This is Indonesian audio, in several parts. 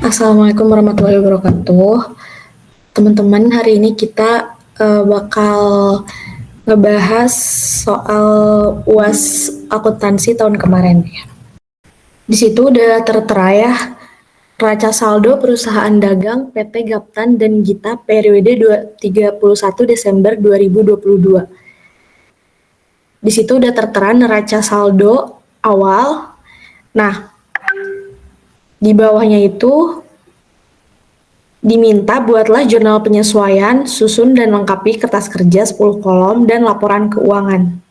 Assalamualaikum warahmatullahi wabarakatuh. Teman-teman, hari ini kita bakal ngebahas soal UAS akuntansi tahun kemarin. Di situ udah tertera ya, neraca saldo perusahaan dagang PT Gaptan dan Gita periode 31 Desember 2022. Di situ udah tertera neraca saldo awal. Nah, di bawahnya itu diminta buatlah jurnal penyesuaian, susun dan lengkapi kertas kerja 10 kolom dan laporan keuangan.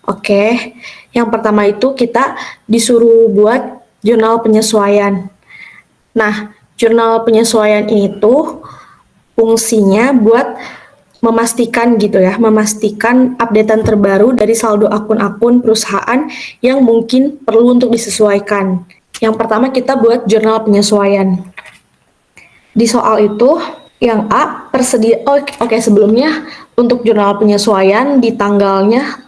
Oke, yang pertama itu kita disuruh buat jurnal penyesuaian. Nah, jurnal penyesuaian itu fungsinya buat memastikan gitu ya, memastikan updatean terbaru dari saldo akun-akun perusahaan yang mungkin perlu untuk disesuaikan. Yang pertama kita buat jurnal penyesuaian. Di soal itu, yang A, sebelumnya untuk jurnal penyesuaian di tanggalnya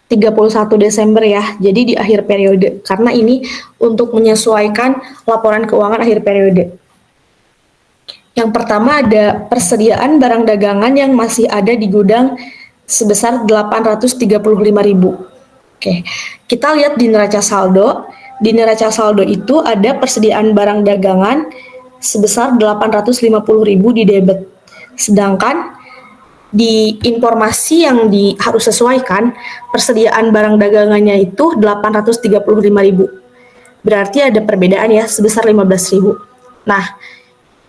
31 Desember ya, jadi di akhir periode, karena ini untuk menyesuaikan laporan keuangan akhir periode. Yang pertama ada persediaan barang dagangan yang masih ada di gudang sebesar 835.000. Oke, kita lihat di neraca saldo. Di neraca saldo itu ada persediaan barang dagangan sebesar 850.000 di debit. Sedangkan di informasi yang harus sesuaikan, persediaan barang dagangannya itu 835.000. Berarti ada perbedaan ya sebesar 15.000. Nah,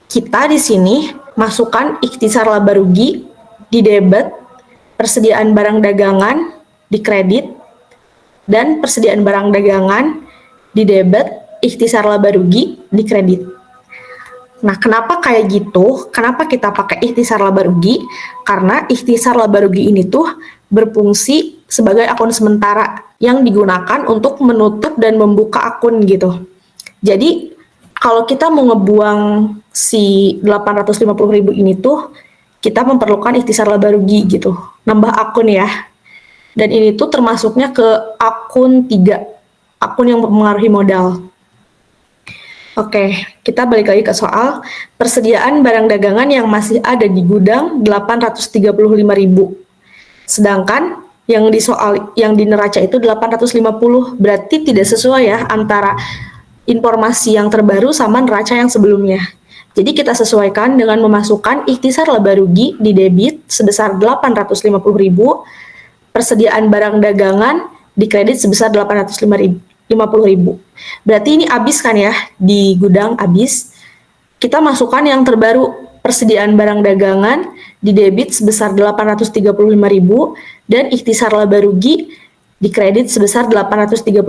kita di sini masukkan ikhtisar laba rugi di debit, persediaan barang dagangan di kredit, dan persediaan barang dagangan di debit, ikhtisar laba rugi di kredit. Nah, kenapa kayak gitu? Kenapa kita pakai ikhtisar laba rugi? Karena ikhtisar laba rugi ini tuh berfungsi sebagai akun sementara yang digunakan untuk menutup dan membuka akun gitu. Jadi, kalau kita mau ngebuang si 850.000 ini tuh, kita memerlukan ikhtisar laba rugi gitu. Nambah akun ya. Dan ini tuh termasuknya ke akun 3, akun yang mempengaruhi modal. Oke, kita balik lagi ke soal persediaan barang dagangan yang masih ada di gudang 835.000. Sedangkan yang di neraca itu 850, berarti tidak sesuai ya antara informasi yang terbaru sama neraca yang sebelumnya. Jadi kita sesuaikan dengan memasukkan ikhtisar laba rugi di debit sebesar 850.000, persediaan barang dagangan di kredit sebesar 850.000. Berarti ini habis kan ya, di gudang habis. Kita masukkan yang terbaru, persediaan barang dagangan di debit sebesar 835.000 dan ikhtisar laba rugi di kredit sebesar 835.000.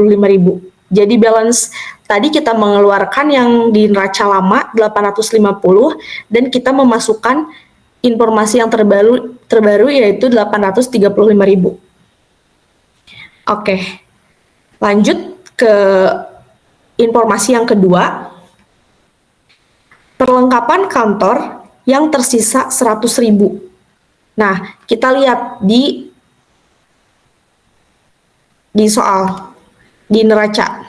Jadi balance tadi kita mengeluarkan yang di neraca lama 850 dan kita memasukkan informasi yang terbaru yaitu 835.000. Oke. Lanjut ke informasi yang kedua. Perlengkapan kantor yang tersisa 100.000. Nah, kita lihat di soal di neraca.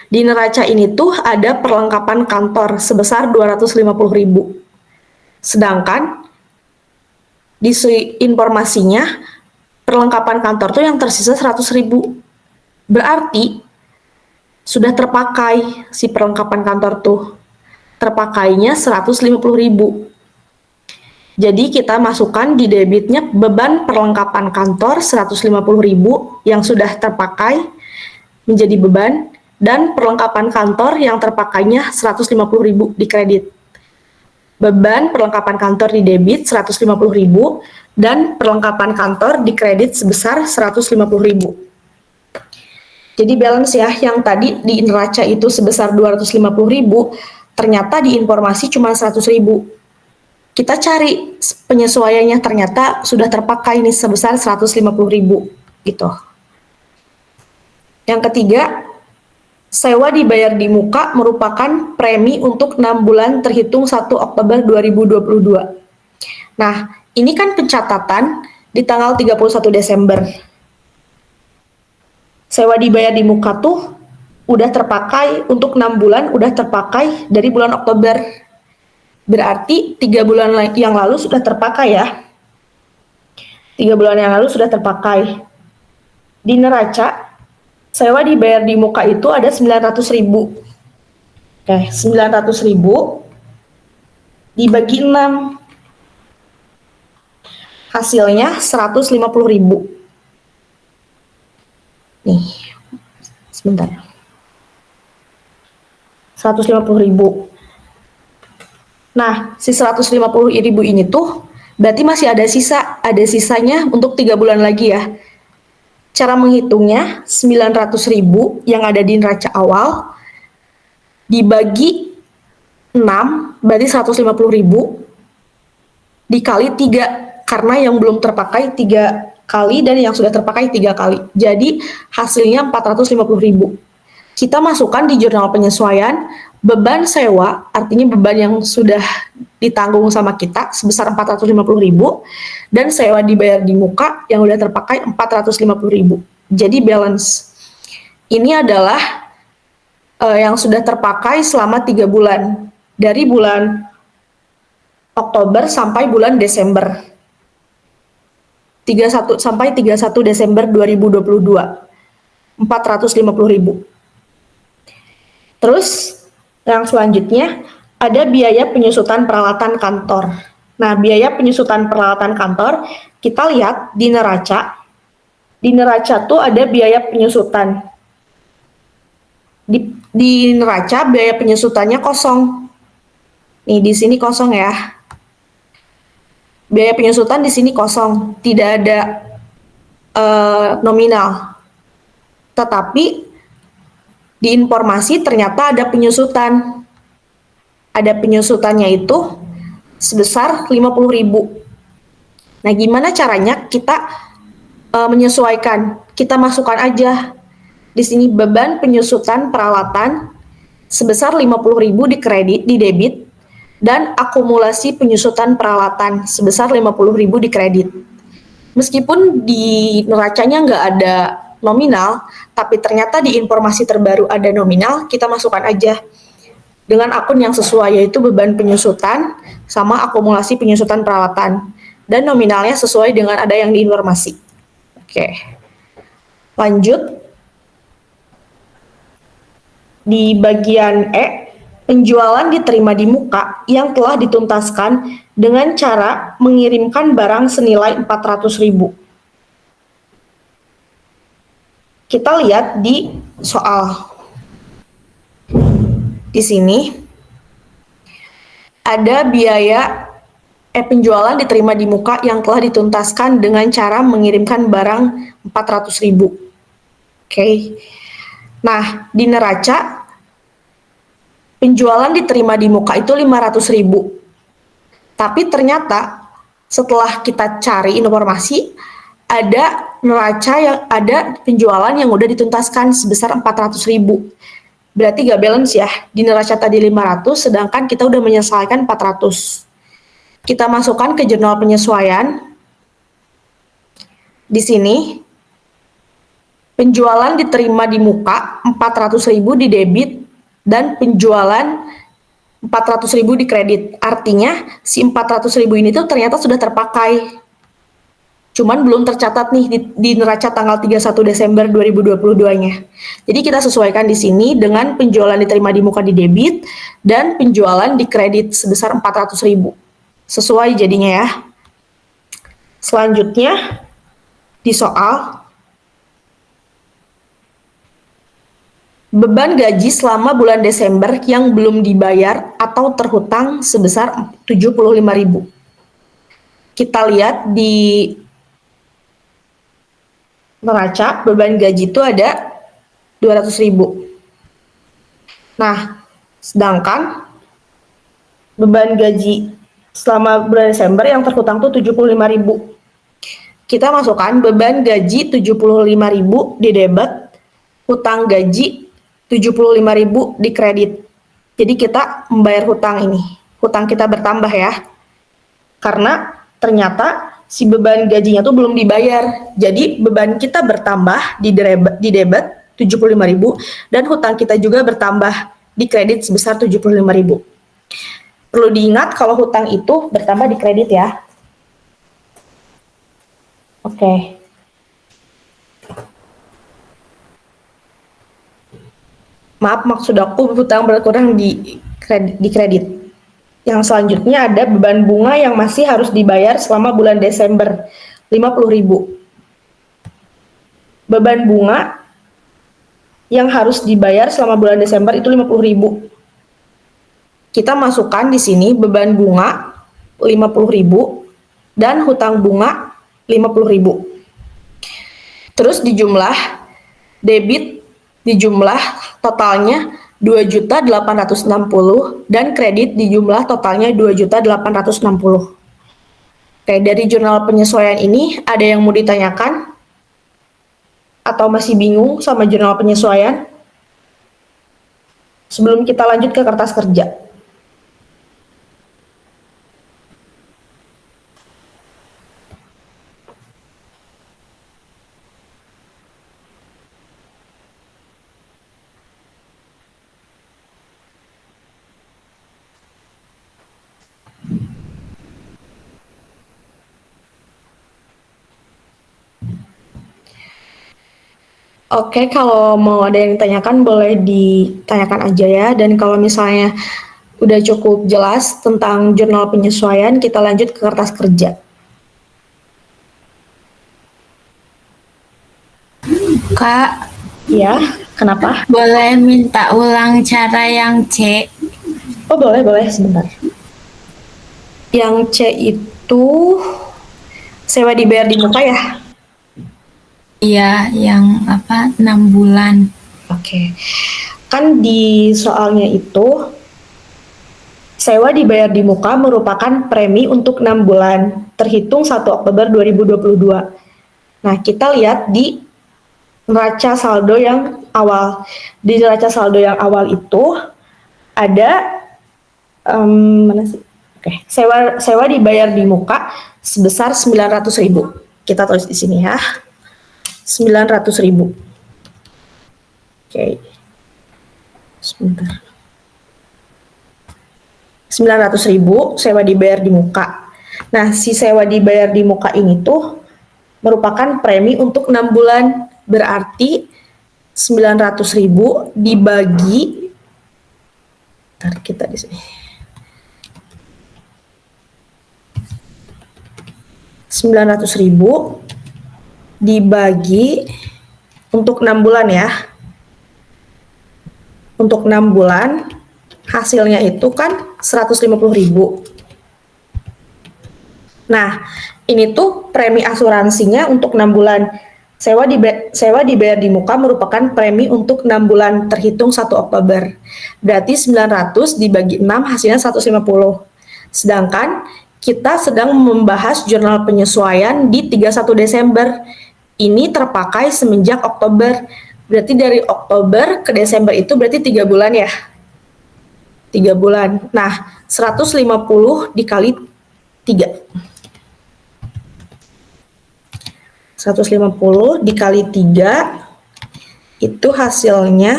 Di neraca ini tuh ada perlengkapan kantor sebesar 250.000. Sedangkan di informasinya perlengkapan kantor tuh yang tersisa 100.000. Berarti sudah terpakai si perlengkapan kantor tuh. Terpakainya 150.000. Jadi kita masukkan di debitnya beban perlengkapan kantor 150.000 yang sudah terpakai menjadi beban, dan perlengkapan kantor yang terpakainya 150.000 di kredit. Beban perlengkapan kantor di debit 150.000 dan perlengkapan kantor di kredit sebesar 150.000. Jadi balance ya, yang tadi di neraca itu sebesar 250.000, ternyata di informasi cuma 100.000. Kita cari penyesuaiannya, ternyata sudah terpakai nih sebesar 150.000 gitu. Yang ketiga, sewa dibayar di muka merupakan premi untuk 6 bulan terhitung 1 Oktober 2022. Nah, ini kan pencatatan di tanggal 31 Desember. Sewa dibayar di muka tuh udah terpakai untuk 6 bulan, udah terpakai dari bulan Oktober. Berarti 3 bulan yang lalu sudah terpakai ya. 3 bulan yang lalu sudah terpakai. Di neraca, sewa dibayar di muka itu ada 900.000. Oke, 900.000 dibagi 6. Hasilnya 150.000. Nih, sebentar. 150.000. Nah, si 150.000 ini tuh berarti masih ada sisanya untuk 3 bulan lagi ya. Cara menghitungnya, 900.000 yang ada di neraca awal dibagi 6, berarti 150.000 dikali 3, karena yang belum terpakai 3 kali dan yang sudah terpakai 3 kali. Jadi hasilnya 450.000. Kita masukkan di jurnal penyesuaian beban sewa, artinya beban yang sudah ditanggung sama kita sebesar 450.000, dan sewa dibayar di muka yang udah terpakai 450.000. Jadi balance. Ini adalah yang sudah terpakai selama 3 bulan. Dari bulan Oktober sampai bulan Desember. 31 sampai 31 Desember 2022. 450.000. Terus yang selanjutnya ada biaya penyusutan peralatan kantor. Nah, biaya penyusutan peralatan kantor kita lihat di neraca. Di neraca tuh ada biaya penyusutan. Di neraca biaya penyusutannya kosong. Nih di sini kosong ya. Biaya penyusutan di sini kosong, tidak ada nominal. Tetapi di informasi ternyata ada penyusutan. Ada penyusutannya itu sebesar 50.000. Nah, gimana caranya kita menyesuaikan? Kita masukkan aja di sini beban penyusutan peralatan sebesar 50.000 di kredit, di debit, dan akumulasi penyusutan peralatan sebesar 50.000 di kredit. Meskipun di neracanya nggak ada nominal, tapi ternyata di informasi terbaru ada nominal, kita masukkan aja dengan akun yang sesuai, yaitu beban penyusutan sama akumulasi penyusutan peralatan, dan nominalnya sesuai dengan ada yang di informasi. Oke, lanjut. Di bagian E, penjualan diterima di muka yang telah dituntaskan dengan cara mengirimkan barang senilai 400.000. Kita lihat di soal. Di sini ada biaya penjualan diterima di muka yang telah dituntaskan dengan cara mengirimkan barang 400.000. Oke. Nah, di neraca penjualan diterima di muka itu 500.000. Tapi ternyata setelah kita cari informasi, ada neraca yang ada penjualan yang udah dituntaskan sebesar 400.000. Berarti gak balance ya. Di neraca tadi 500, sedangkan kita udah menyelesaikan 400. Kita masukkan ke jurnal penyesuaian. Di sini, penjualan diterima di muka 400.000 di debit, dan penjualan 400.000 di kredit. Artinya, si 400.000 ini tuh ternyata sudah terpakai. Cuman belum tercatat nih di neraca tanggal 31 Desember 2022-nya. Jadi kita sesuaikan di sini dengan penjualan diterima di muka di debit dan penjualan di kredit sebesar 400.000. Sesuai jadinya ya. Selanjutnya di soal beban gaji selama bulan Desember yang belum dibayar atau terhutang sebesar 75.000. Kita lihat di neraca beban gaji itu ada 200.000. Nah, sedangkan beban gaji selama bulan Desember yang terhutang tuh 75.000. Kita masukkan beban gaji 75.000 di debit, hutang gaji 75.000 di kredit. Jadi kita membayar hutang ini. Hutang kita bertambah ya. Karena ternyata si beban gajinya tuh belum dibayar. Jadi beban kita bertambah di debit 75.000 dan hutang kita juga bertambah di kredit sebesar 75.000. Perlu diingat kalau hutang itu bertambah di kredit ya. Oke. Maaf, maksud aku hutang berkurang di kredit. Yang selanjutnya ada beban bunga yang masih harus dibayar selama bulan Desember, 50.000. Beban bunga yang harus dibayar selama bulan Desember itu 50.000. Kita masukkan di sini beban bunga 50.000 dan hutang bunga 50.000. Terus dijumlah debit dijumlah totalnya 2.860 dan kredit dijumlah totalnya 2.860. Oke, dari jurnal penyesuaian ini ada yang mau ditanyakan atau masih bingung sama jurnal penyesuaian? Sebelum kita lanjut ke kertas kerja. Oke, kalau mau ada yang ditanyakan boleh ditanyakan aja ya. Dan kalau misalnya udah cukup jelas tentang jurnal penyesuaian, kita lanjut ke kertas kerja. Kak, Ya, kenapa? boleh minta ulang cara yang C? Oh, boleh, sebentar. Yang C itu sewa dibayar di muka ya? Iya, yang 6 bulan. Oke. Kan di soalnya itu sewa dibayar di muka merupakan premi untuk 6 bulan terhitung 1 Oktober 2022. Nah, kita lihat di neraca saldo yang awal. Di neraca saldo yang awal itu ada mana sih? Oke, sewa dibayar di muka sebesar 900.000. Kita tulis di sini ya. 900.000. Oke. Sebentar. 900.000 sewa dibayar di muka. Nah, si sewa dibayar di muka ini tuh merupakan premi untuk 6 bulan. Berarti 900.000 dibagi, ntar kita di sini. 900.000 dibagi untuk 6 bulan ya. Untuk 6 bulan hasilnya itu kan 150.000. Nah, ini tuh premi asuransinya untuk 6 bulan. Sewa dibayar di muka merupakan premi untuk 6 bulan terhitung 1 Oktober. Berarti 900 dibagi 6 hasilnya 150. Sedangkan kita sedang membahas jurnal penyesuaian di 31 Desember. Ini terpakai semenjak Oktober. Berarti dari Oktober ke Desember itu berarti 3 bulan ya. 3 bulan. Nah, 150 dikali 3. 150 dikali 3 itu hasilnya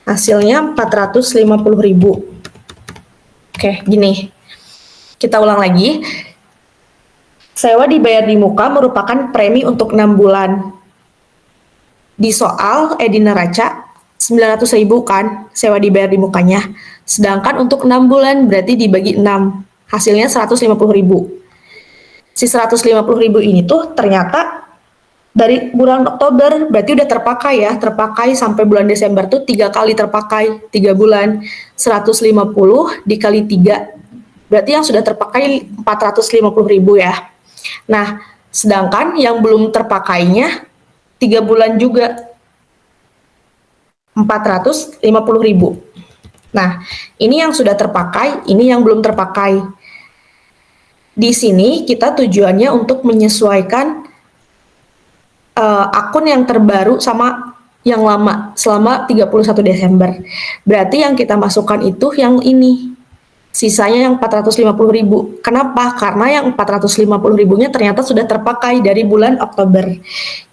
hasilnya 450.000. Oke, gini. Kita ulang lagi. Sewa dibayar di muka merupakan premi untuk 6 bulan. Di soal di neraca 900.000 kan sewa dibayar di mukanya. Sedangkan untuk 6 bulan berarti dibagi 6. Hasilnya 150.000. Si 150.000 ini tuh ternyata dari bulan Oktober berarti udah terpakai ya, terpakai sampai bulan Desember tuh 3 kali terpakai, 3 bulan. 150 dikali 3 berarti yang sudah terpakai 450.000 ya. Nah, sedangkan yang belum terpakainya 3 bulan juga 450.000. Nah, ini yang sudah terpakai, ini yang belum terpakai. Di sini kita tujuannya untuk menyesuaikan akun yang terbaru sama yang lama selama 31 Desember. Berarti yang kita masukkan itu yang ini, sisanya yang 450.000. Kenapa? Karena yang 450.000-nya ternyata sudah terpakai dari bulan Oktober.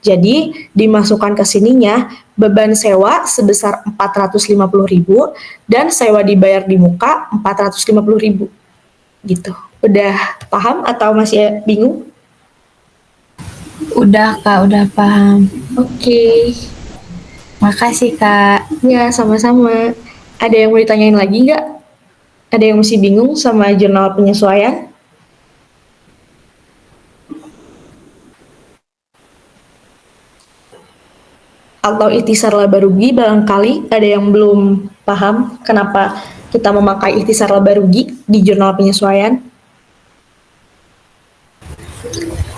Jadi dimasukkan ke sininya beban sewa sebesar 450.000 dan sewa dibayar di muka 450.000. Gitu. Udah paham atau masih bingung? Udah Kak, udah paham. Oke. Makasih Kak. Ya, sama-sama. Ada yang mau ditanyain lagi nggak? Ada yang masih bingung sama jurnal penyesuaian? Atau ikhtisar laba rugi, barangkali ada yang belum paham kenapa kita memakai ikhtisar laba rugi di jurnal penyesuaian?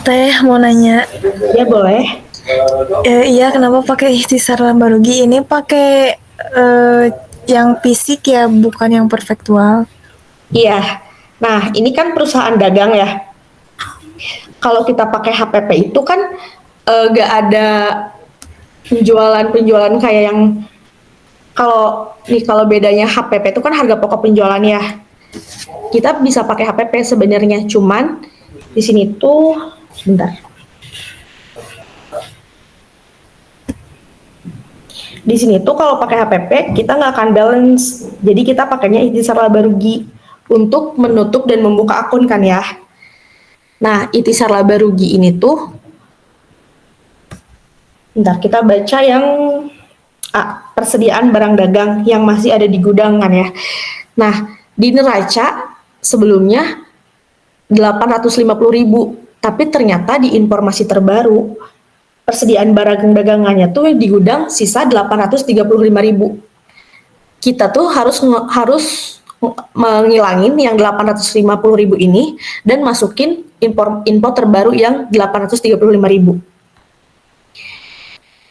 Teh mau nanya, Ya, boleh. iya kenapa pakai ikhtisar laba rugi? Ini pakai yang fisik ya, bukan yang perfektual. Iya. Nah, ini kan perusahaan dagang ya. Kalau kita pakai HPP itu kan nggak ada penjualan-penjualan kayak yang kalau bedanya HPP itu kan harga pokok penjualan ya. Kita bisa pakai HPP sebenarnya, cuman di sini tuh sebentar. Di sini tuh kalau pakai HPP kita nggak akan balance, jadi kita pakainya ikhtisar laba rugi untuk menutup dan membuka akun kan ya. Nah, ikhtisar laba rugi ini tuh, bentar kita baca yang persediaan barang dagang yang masih ada di gudang kan ya. Nah, di neraca sebelumnya 850.000, tapi ternyata di informasi terbaru persediaan barang dagangannya tuh di gudang sisa 835.000. Kita tuh harus menghilangin yang 850.000 ini dan masukin info terbaru yang 835.000.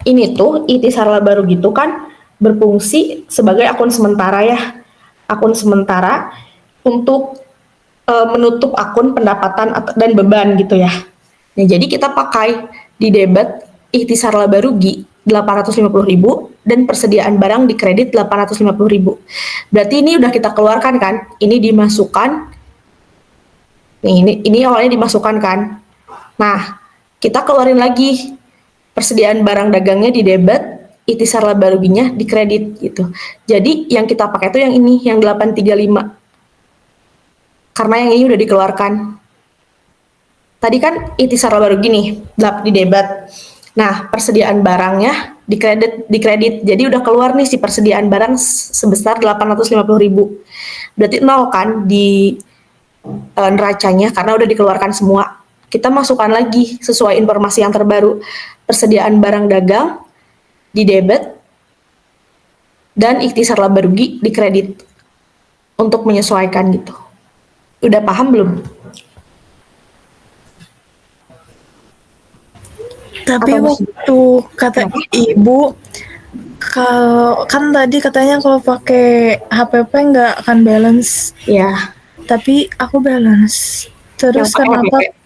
Ini tuh ikhtisar laba rugi itu kan berfungsi sebagai akun sementara ya. Akun sementara untuk menutup akun pendapatan dan beban gitu ya. Nah, jadi kita pakai di debit ikhtisar laba rugi 850.000 dan persediaan barang di kredit 850.000. Berarti ini udah kita keluarkan kan? Ini dimasukkan. Nih, ini awalnya dimasukkan kan? Nah, kita keluarin lagi persediaan barang dagangnya di debit, ikhtisar laba ruginya di kredit gitu. Jadi yang kita pakai itu yang ini, yang 835. Karena yang ini udah dikeluarkan. Tadi kan ikhtisar laba rugi nih, di debit. Nah, persediaan barangnya di kredit. Jadi udah keluar nih si persediaan barang sebesar 850.000. Berarti nol kan di neracanya karena udah dikeluarkan semua. Kita masukkan lagi sesuai informasi yang terbaru. Persediaan barang dagang di debit dan ikhtisar laba rugi di kredit untuk menyesuaikan gitu. Udah paham belum? Tapi waktu kata ibu, kalau kan tadi katanya kalau pakai HPP nggak akan balance. Ya. Tapi aku balance. Terus Yang pakai kenapa? HPP?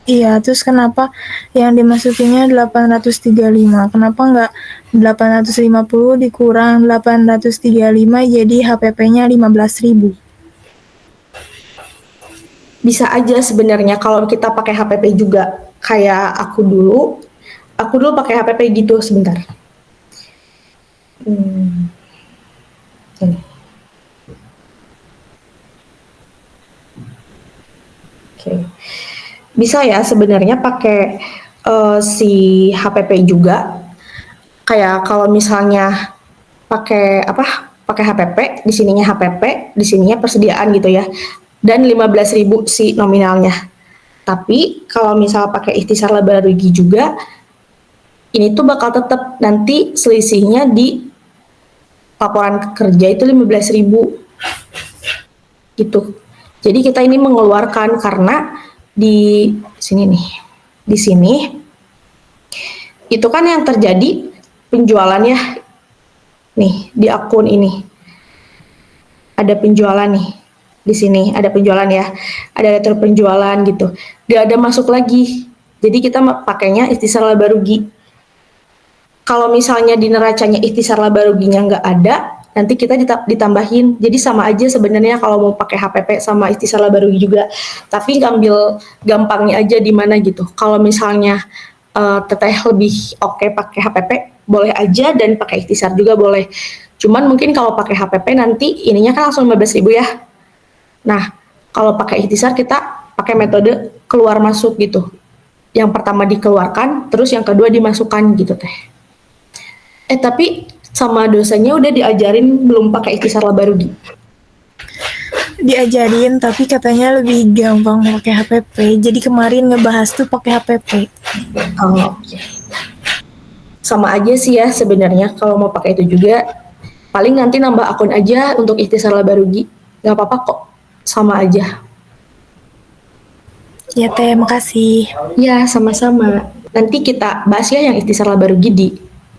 Iya, terus kenapa yang dimasukinnya 835? Kenapa nggak 850 dikurang 835 jadi HPP-nya 15.000? Bisa aja sebenarnya kalau kita pakai HPP juga. Kayak aku dulu pakai HPP gitu sebentar. Oke. Bisa ya sebenarnya pakai si HPP juga. Kayak kalau misalnya pakai HPP, di sininya HPP, di sininya persediaan gitu ya. Dan 15.000 si nominalnya. Tapi kalau misal pakai ikhtisar laba rugi juga, ini tuh bakal tetap nanti selisihnya di laporan kerja itu 15.000 gitu. Jadi kita ini mengeluarkan karena di sini nih, di sini itu kan yang terjadi penjualannya nih di akun ini ada penjualan nih, di sini ada penjualan ya, ada retur penjualan gitu, gak ada masuk lagi, jadi kita pakainya ikhtisar laba rugi. Kalau misalnya di neracanya ikhtisar laba ruginya nggak ada, nanti kita ditambahin. Jadi sama aja sebenarnya kalau mau pakai HPP sama ikhtisar laba rugi juga. Tapi ngambil gampangnya aja di mana gitu. Kalau misalnya teteh lebih oke pakai HPP, boleh aja, dan pakai ikhtisar juga boleh. Cuman mungkin kalau pakai HPP nanti ininya kan langsung 15.000 ya. Nah, kalau pakai ikhtisar kita pakai metode keluar masuk gitu. Yang pertama dikeluarkan, terus yang kedua dimasukkan gitu teh. Tapi sama dosennya udah diajarin belum pakai ikhtisar laba rugi? Diajarin, tapi katanya lebih gampang pakai HPP. Jadi kemarin ngebahas tuh pakai HPP. Oh, okay. Sama aja sih ya sebenarnya kalau mau pakai itu juga. Paling nanti nambah akun aja untuk ikhtisar laba rugi. Gak apa-apa kok, sama aja. Ya teh, makasih. Ya, sama-sama. Nanti kita bahas ya yang ikhtisar laba rugi di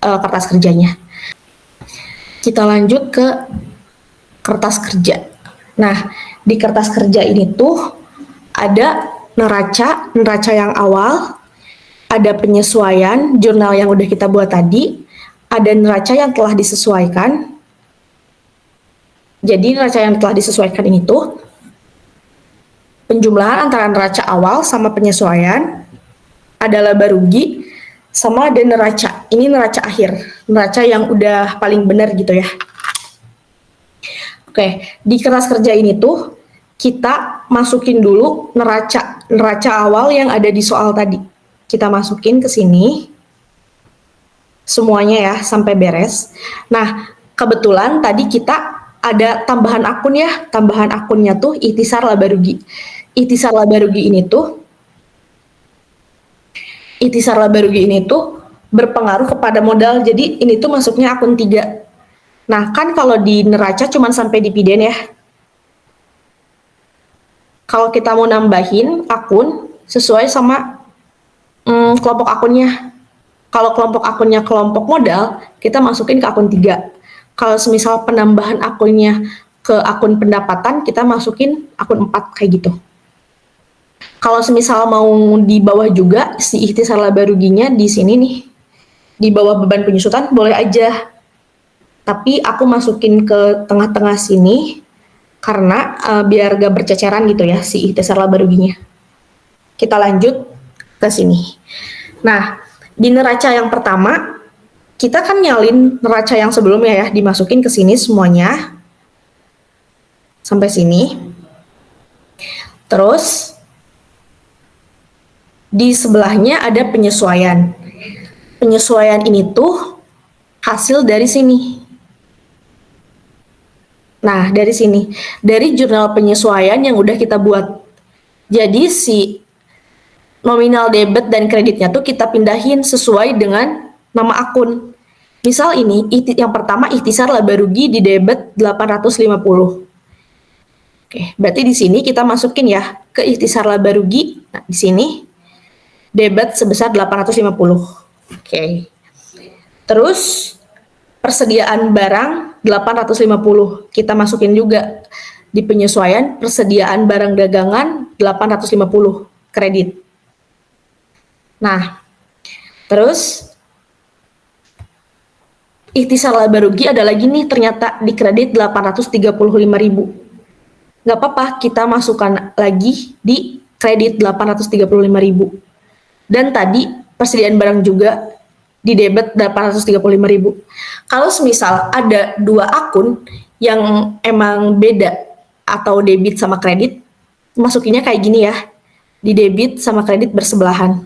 kertas kerjanya. Kita lanjut ke kertas kerja. Nah, di kertas kerja ini tuh ada neraca yang awal, ada penyesuaian jurnal yang udah kita buat tadi, ada neraca yang telah disesuaikan. Jadi neraca yang telah disesuaikan ini tuh penjumlahan antara neraca awal sama penyesuaian, ada laba rugi, sama ada neraca. Ini neraca akhir, neraca yang udah paling benar gitu ya. Oke, di kertas kerja ini tuh kita masukin dulu neraca awal yang ada di soal tadi. Kita masukin ke sini semuanya ya sampai beres. Nah, kebetulan tadi kita ada tambahan akun ya. Tambahan akunnya tuh ikhtisar laba rugi. Ikhtisar laba rugi ini tuh berpengaruh kepada modal. Jadi ini tuh masuknya akun 3. Nah, kan kalau di neraca cuma sampai dividen ya. Kalau kita mau nambahin akun sesuai sama kelompok akunnya. Kalau kelompok akunnya kelompok modal, kita masukin ke akun 3. Kalau semisal penambahan akunnya ke akun pendapatan, kita masukin akun 4 kayak gitu. Kalau semisal mau di bawah juga si ikhtisar laba ruginya di sini nih. Di bawah beban penyusutan boleh aja. Tapi aku masukin ke tengah-tengah sini karena biar gak berceceran gitu ya si ikhtisar laba ruginya. Kita lanjut ke sini. Nah, di neraca yang pertama kita kan nyalin neraca yang sebelumnya ya, dimasukin ke sini semuanya sampai sini. Terus di sebelahnya ada penyesuaian. Penyesuaian ini tuh hasil dari sini. Nah, dari sini, dari jurnal penyesuaian yang udah kita buat. Jadi si nominal debit dan kreditnya tuh kita pindahin sesuai dengan nama akun. Misal ini, yang pertama ikhtisar laba rugi di debit 850. Oke, berarti di sini kita masukin ya ke ikhtisar laba rugi. Nah, di sini debit sebesar 850. Oke. Terus persediaan barang 850. Kita masukin juga di penyesuaian persediaan barang dagangan 850 kredit. Nah, terus ikhtisar laba rugi ada lagi nih ternyata di kredit 835.000. Nggak apa-apa, kita masukkan lagi di kredit 835.000. Dan tadi persediaan barang juga di debit 835.000. Kalau semisal ada 2 akun yang emang beda atau debit sama kredit, masukinnya kayak gini ya, di debit sama kredit bersebelahan.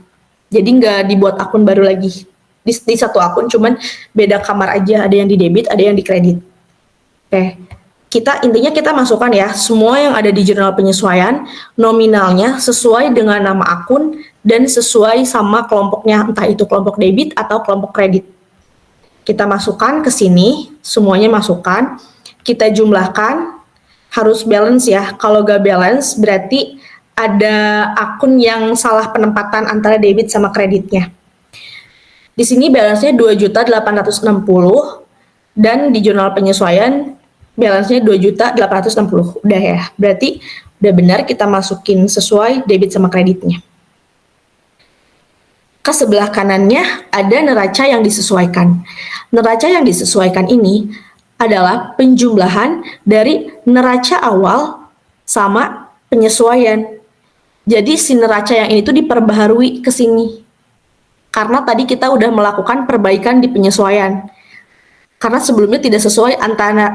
Jadi nggak dibuat akun baru lagi. Di satu akun cuman beda kamar aja, ada yang di debit, ada yang di kredit. Oke. Intinya kita masukkan ya semua yang ada di jurnal penyesuaian, nominalnya sesuai dengan nama akun dan sesuai sama kelompoknya, entah itu kelompok debit atau kelompok kredit. Kita masukkan ke sini, semuanya masukkan, kita jumlahkan, harus balance ya. Kalau gak balance berarti ada akun yang salah penempatan antara debit sama kreditnya. Di sini balance-nya 2.860 dan di jurnal penyesuaian balance-nya 2.860. Udah ya. Berarti udah benar kita masukin sesuai debit sama kreditnya. Ke sebelah kanannya ada neraca yang disesuaikan. Neraca yang disesuaikan ini adalah penjumlahan dari neraca awal sama penyesuaian. Jadi si neraca yang ini tuh diperbaharui ke sini. Karena tadi kita udah melakukan perbaikan di penyesuaian. Karena sebelumnya tidak sesuai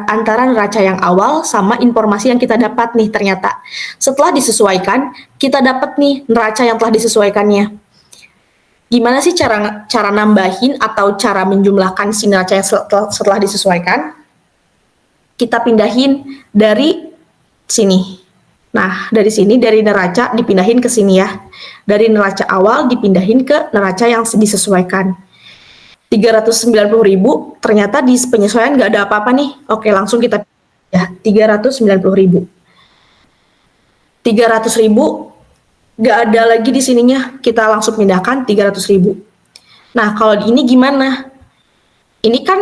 antara neraca yang awal sama informasi yang kita dapat nih ternyata. Setelah disesuaikan, kita dapat nih neraca yang telah disesuaikannya. Gimana sih cara nambahin atau cara menjumlahkan si neraca yang setelah disesuaikan? Kita pindahin dari sini. Nah, dari sini, dari neraca dipindahin ke sini ya. Dari neraca awal dipindahin ke neraca yang disesuaikan. 390.000 ternyata di penyesuaian nggak ada apa-apa nih. Oke, langsung kita ya 390.000. 300.000 nggak ada lagi di sininya. Kita langsung pindahkan 300.000. Nah, kalau ini gimana? Ini kan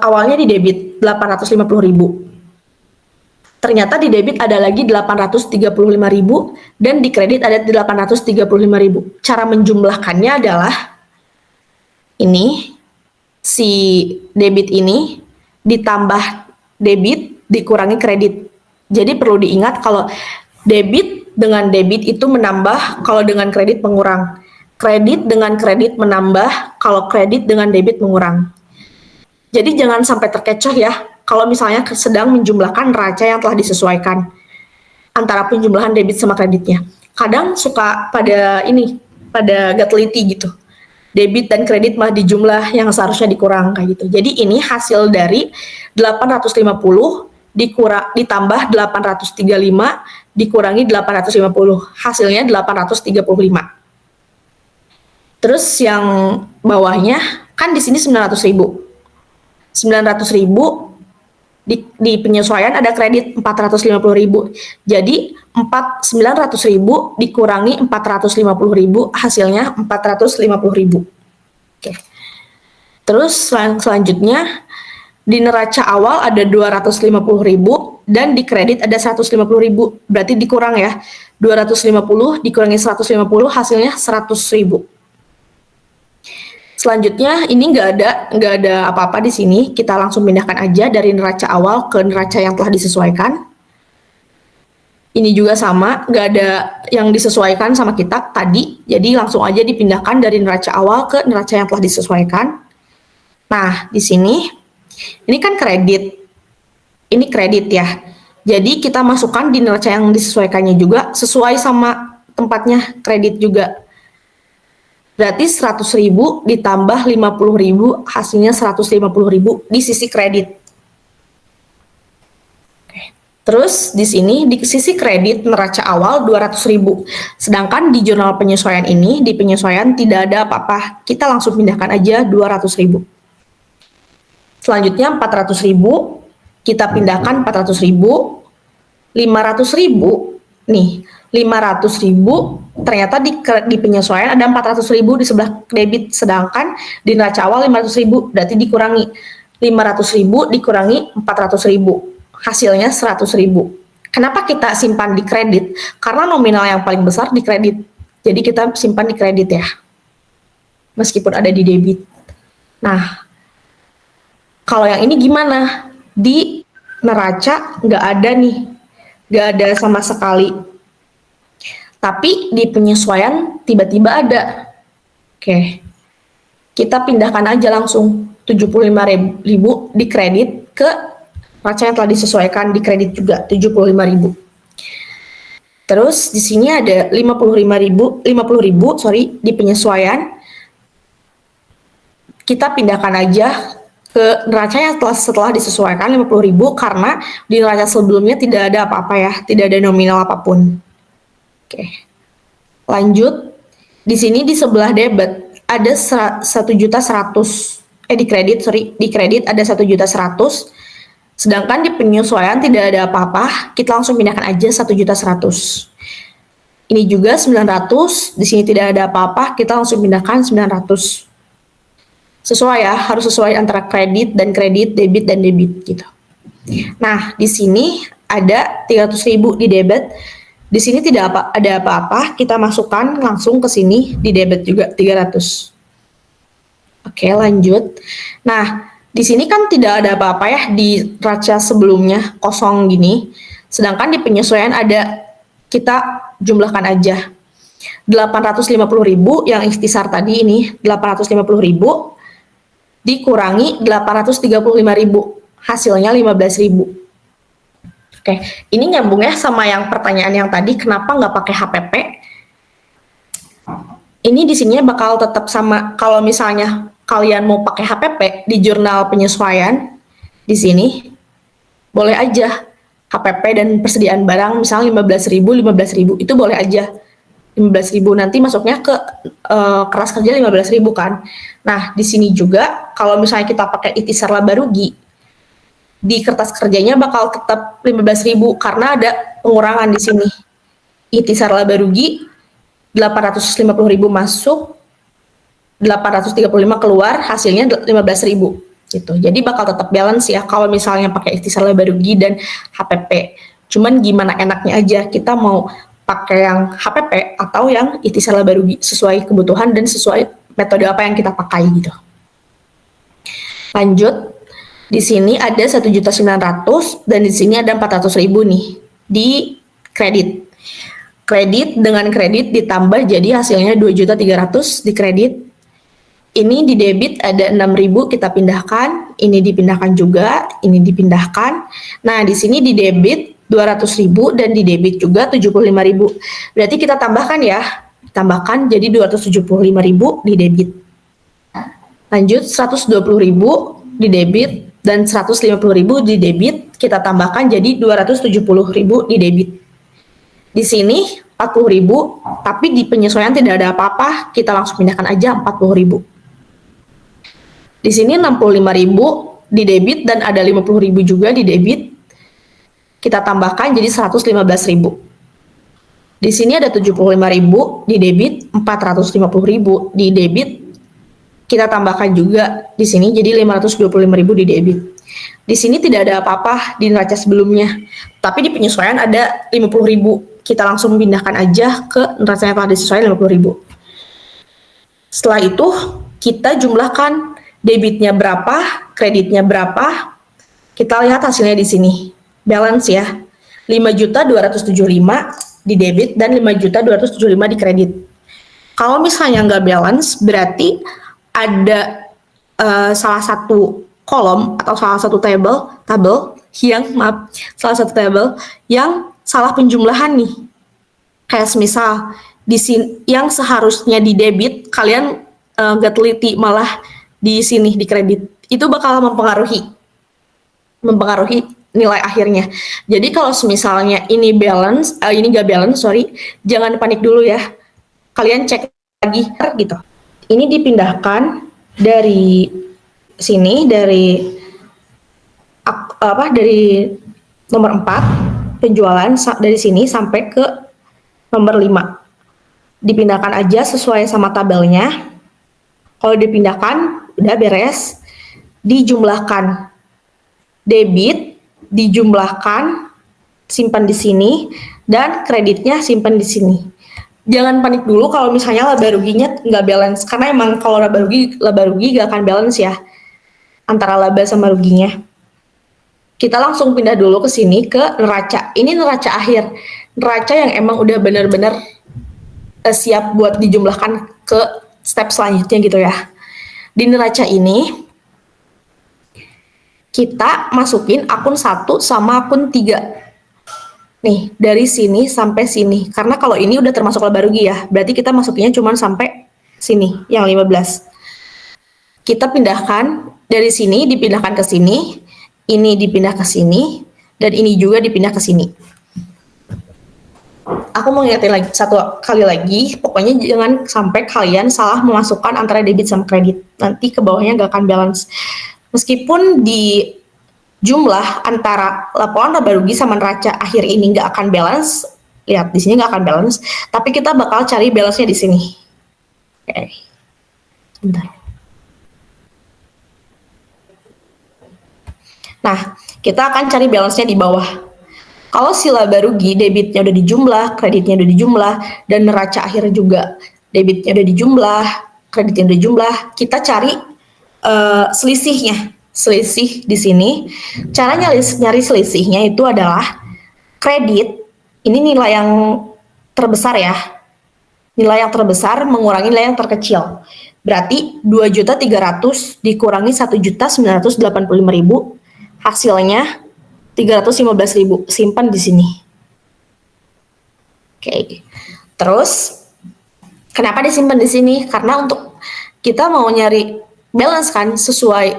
awalnya di debit 850.000. Ternyata di debit ada lagi 835.000 dan di kredit ada 835.000. Cara menjumlahkannya adalah ini, si debit ini ditambah debit dikurangi kredit. Jadi perlu diingat kalau debit dengan debit itu menambah, kalau dengan kredit mengurang. Kredit dengan kredit menambah, kalau kredit dengan debit mengurang. Jadi jangan sampai terkecoh ya, kalau misalnya sedang menjumlahkan neraca yang telah disesuaikan antara penjumlahan debit sama kreditnya. Kadang suka pada gak teliti gitu. Debit dan kredit mah dijumlah yang seharusnya dikurang kayak gitu. Jadi ini hasil dari 850 ditambah 835 dikurangi 850. Hasilnya 835. Terus yang bawahnya kan di sini 900.000. 900.000 di penyesuaian ada kredit 450.000. Jadi 900.000 dikurangi 450.000 hasilnya 450.000. Oke. Terus selanjutnya di neraca awal ada 250.000 dan di kredit ada 150.000. Berarti dikurang ya. 250 dikurangi 150 hasilnya 100.000. Selanjutnya ini nggak ada apa-apa di sini. Kita langsung pindahkan aja dari neraca awal ke neraca yang telah disesuaikan. Ini juga sama, nggak ada yang disesuaikan sama kita tadi. Jadi langsung aja dipindahkan dari neraca awal ke neraca yang telah disesuaikan. Nah, di sini ini kan kredit. Ini kredit ya. Jadi kita masukkan di neraca yang disesuaikannya juga sesuai sama tempatnya kredit juga. Berarti 100.000 ditambah 50.000 hasilnya 150.000 di sisi kredit. Oke. Terus di sini di sisi kredit neraca awal 200.000. Sedangkan di jurnal penyesuaian ini di penyesuaian tidak ada apa-apa. Kita langsung pindahkan aja 200.000. Selanjutnya 400.000 kita pindahkan 400.000. 500.000 nih. 500.000 ternyata di penyesuaian ada 400.000 di sebelah debit, sedangkan di neraca awal 500.000, berarti dikurangi 500.000 dikurangi 400.000 hasilnya 100.000. Kenapa kita simpan di kredit? Karena nominal yang paling besar di kredit, jadi kita simpan di kredit ya meskipun ada di debit. Nah, kalau yang ini gimana? Di neraca nggak ada nih, nggak ada sama sekali. Tapi di penyesuaian tiba-tiba ada. Oke. Kita pindahkan aja langsung 75.000 di kredit ke neraca yang telah disesuaikan di kredit juga 75.000. Terus di sini ada 50.000 di penyesuaian. Kita pindahkan aja ke neraca yang setelah disesuaikan 50.000 karena di neraca sebelumnya tidak ada apa-apa ya, tidak ada nominal apapun. Oke, lanjut. Di sini di sebelah debit ada 1.100.000 di kredit ada 1.100.000. Sedangkan di penyesuaian tidak ada apa-apa, kita langsung pindahkan aja 1.100.000. Ini juga 900, di sini tidak ada apa-apa, kita langsung pindahkan 900. Sesuai ya, harus sesuai antara kredit, debit dan debit gitu. Nah, di sini ada 300.000 di debit. Di sini tidak ada apa-apa, kita masukkan langsung ke sini di debit juga 300. Oke, lanjut. Nah, Di sini kan tidak ada apa-apa ya di neraca sebelumnya kosong gini. Sedangkan di penyesuaian ada, kita jumlahkan aja. 850.000 yang ikhtisar tadi ini, 850.000 dikurangi 835.000, hasilnya 15.000. Oke, ini nyambung ya sama yang pertanyaan yang tadi, kenapa nggak pakai HPP? Ini di sini bakal tetap sama. Kalau misalnya kalian mau pakai HPP di jurnal penyesuaian, di sini boleh aja HPP dan persediaan barang misalnya 15.000 itu boleh aja 15.000, nanti masuknya ke keras kerja 15.000 kan. Nah, di sini juga kalau misalnya kita pakai ikhtisar laba rugi, di kertas kerjanya bakal tetap 15.000 karena ada pengurangan di sini. Ikhtisar laba rugi 850.000 masuk, 835 keluar, hasilnya 15.000 gitu. Jadi bakal tetap balance ya kalau misalnya pakai ikhtisar laba rugi dan HPP. Cuman gimana enaknya aja, kita mau pakai yang HPP atau yang ikhtisar laba rugi sesuai kebutuhan dan sesuai metode apa yang kita pakai gitu. Lanjut, di sini ada 1.900.000 dan di sini ada 400.000 nih di kredit. Kredit dengan kredit ditambah jadi hasilnya 2.300.000 di kredit. Ini di debit ada 6.000 kita pindahkan, ini dipindahkan juga, ini dipindahkan. Nah, di sini di debit 200.000 dan di debit juga 75.000. Berarti kita tambahkan ya, tambahkan jadi 275.000 di debit. Lanjut 120.000 di debit dan 150.000 di debit, kita tambahkan jadi 270.000 di debit. Di sini 40.000, tapi di penyesuaian tidak ada apa-apa, kita langsung pindahkan aja 40.000. Di sini 65.000 di debit dan ada 50.000 juga di debit, kita tambahkan jadi 115.000. Di sini ada 75.000 di debit, 450.000 di debit, kita tambahkan juga di sini jadi 525.000 di debit. Di sini tidak ada apa-apa di neraca sebelumnya, tapi di penyesuaian ada 50.000. Kita langsung pindahkan aja ke neraca yang telah disesuaikan 50.000. Setelah itu kita jumlahkan debitnya berapa, kreditnya berapa. Kita lihat hasilnya di sini. Balance ya. 5.275 di debit dan 5.275 di kredit. Kalau misalnya nggak balance, berarti ada salah satu kolom atau salah satu tabel yang salah penjumlahan nih. Kayak misal di sini yang seharusnya di debit kalian nggak teliti, malah di sini di kredit. Itu bakal mempengaruhi nilai akhirnya. Jadi kalau misalnya ini balance, ini nggak balance, jangan panik dulu ya. Kalian cek lagi gitu. Ini dipindahkan dari sini, dari nomor 4 penjualan dari sini sampai ke nomor 5. Dipindahkan aja sesuai sama tabelnya. Kalau dipindahkan udah beres. Dijumlahkan debit, dijumlahkan simpan di sini, dan kreditnya simpan di sini. Jangan panik dulu kalau misalnya laba ruginya nggak balance, karena emang kalau laba rugi nggak akan balance ya antara laba sama ruginya. Kita langsung pindah dulu ke sini ke neraca. Ini neraca akhir, neraca yang emang udah benar-benar siap buat dijumlahkan ke step selanjutnya gitu ya. Di neraca ini kita masukin akun 1 sama akun 3. Nih, dari sini sampai sini. Karena kalau ini udah termasuk laba rugi ya, berarti kita masukinnya cuma sampai sini, yang 15. Kita pindahkan dari sini, dipindahkan ke sini, ini dipindah ke sini, dan ini juga dipindah ke sini. Aku mau ngingetin lagi satu kali lagi, pokoknya jangan sampai kalian salah memasukkan antara debit sama kredit. Nanti ke bawahnya nggak akan balance. Meskipun di jumlah antara laporan laba rugi sama neraca akhir ini nggak akan balance, lihat di sini nggak akan balance, tapi kita bakal cari balance-nya di sini. Oke, sebentar. Nah, kita akan cari balance-nya di bawah. Kalau si laba rugi, debitnya udah dijumlah, kreditnya udah dijumlah, dan neraca akhir juga debitnya udah dijumlah, kreditnya udah dijumlah, kita cari selisihnya. selisih di sini. Cara nyari selisihnya itu adalah kredit, ini nilai yang terbesar ya. Nilai yang terbesar mengurangi nilai yang terkecil. Berarti 2.300.000 dikurangi 1.985.000, hasilnya 315.000. Simpan di sini. Oke. Terus kenapa disimpan di sini? Karena untuk kita mau nyari balance kan,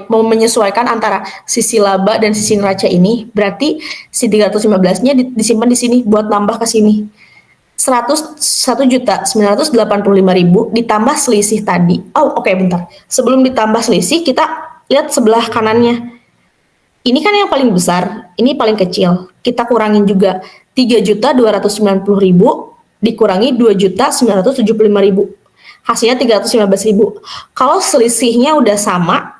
mau menyesuaikan antara sisi laba dan sisi neraca ini. Berarti si 315-nya disimpan di sini buat nambah ke sini. 101.985.000 ditambah selisih tadi. Oh, oke, bentar. Sebelum ditambah selisih, kita lihat sebelah kanannya. Ini kan yang paling besar, ini paling kecil. Kita kurangin juga 3.290.000 dikurangi 2.975.000. Hasilnya 315.000. Kalau selisihnya udah sama,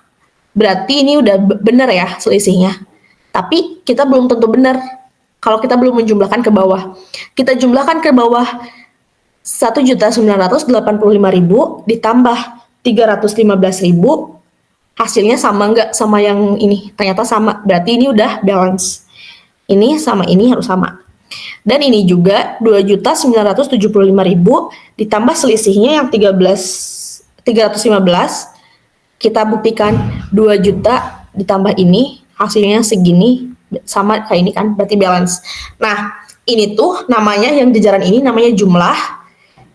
berarti ini udah benar ya selisihnya. Tapi kita belum tentu benar kalau kita belum menjumlahkan ke bawah. Kita jumlahkan ke bawah 1.985.000 ditambah 315.000, hasilnya sama nggak sama yang ini? Ternyata sama, berarti ini udah balance. Ini sama ini harus sama. Dan ini juga 2.975.000 ditambah selisihnya yang 315, kita buktikan 2 juta ditambah ini, hasilnya segini, sama kayak ini kan, berarti balance. Nah, ini tuh namanya, yang jajaran ini namanya jumlah,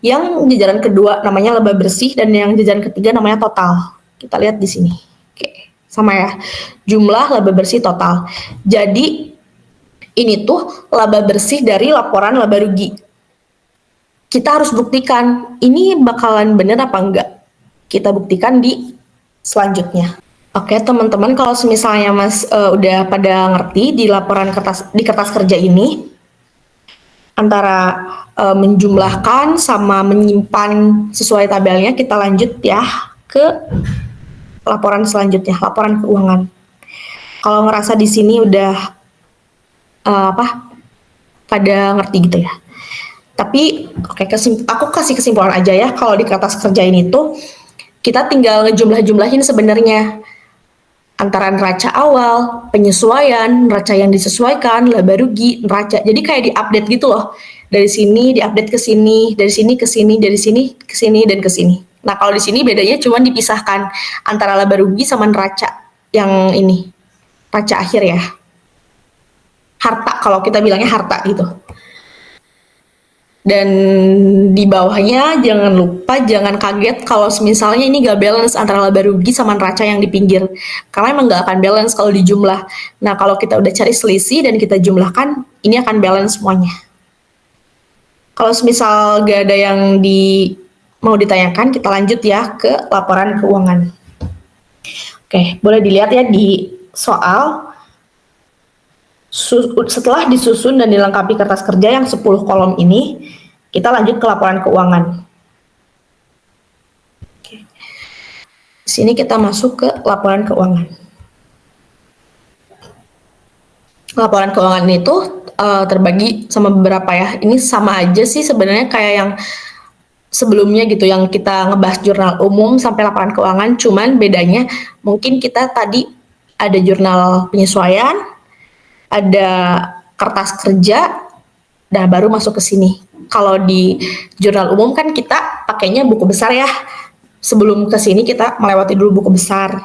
yang jajaran kedua namanya laba bersih, dan yang jajaran ketiga namanya total. Kita lihat di sini. Oke, sama ya. Jumlah laba bersih total. Jadi ini tuh laba bersih dari laporan laba rugi. Kita harus buktikan ini bakalan bener apa enggak. Kita buktikan di selanjutnya. Oke teman-teman, kalau misalnya Mas udah pada ngerti di laporan kertas kerja ini, antara menjumlahkan sama menyimpan sesuai tabelnya, kita lanjut ya ke laporan selanjutnya, laporan keuangan. Kalau ngerasa di sini udah pada ngerti gitu ya. Tapi oke, aku kasih kesimpulan aja ya. Kalau di kertas kerja ini tuh kita tinggal ngejumlah-jumlahin sebenarnya antara neraca awal, penyesuaian, neraca yang disesuaikan, laba rugi, neraca. Jadi kayak diupdate gitu loh. Dari sini diupdate ke sini, dari sini ke sini, dari sini ke sini dan ke sini. Nah, kalau di sini bedanya cuma dipisahkan antara laba rugi sama neraca yang ini. Neraca akhir ya. Harta, kalau kita bilangnya harta gitu. Dan di bawahnya jangan lupa, jangan kaget kalau misalnya ini gak balance antara laba rugi sama neraca yang di pinggir. Karena emang gak akan balance kalau dijumlah. Nah, kalau kita udah cari selisih dan kita jumlahkan, ini akan balance semuanya. Kalau misal gak ada yang mau ditanyakan, kita lanjut ya ke laporan keuangan. Oke, boleh dilihat ya di soal. Setelah disusun dan dilengkapi kertas kerja yang 10 kolom ini, kita lanjut ke laporan keuangan. Oke. Di sini kita masuk ke laporan keuangan. Laporan keuangan itu terbagi sama beberapa ya. Ini sama aja sih sebenarnya kayak yang sebelumnya gitu, yang kita ngebahas jurnal umum sampai laporan keuangan, cuman bedanya mungkin kita tadi ada jurnal penyesuaian, ada kertas kerja, dan baru masuk ke sini. Kalau di jurnal umum kan kita pakainya buku besar ya. Sebelum ke sini kita melewati dulu buku besar.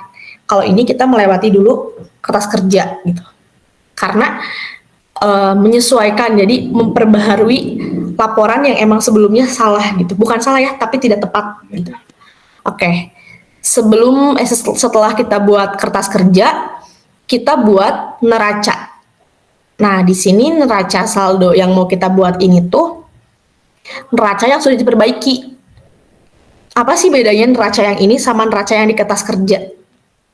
Kalau ini kita melewati dulu kertas kerja gitu. Karena menyesuaikan, jadi memperbaharui laporan yang emang sebelumnya salah gitu. Bukan salah ya, tapi tidak tepat gitu. Oke. Setelah kita buat kertas kerja, kita buat neraca. Nah, di sini neraca saldo yang mau kita buat ini tuh neraca yang sudah diperbaiki. Apa sih bedanya neraca yang ini sama neraca yang di kertas kerja?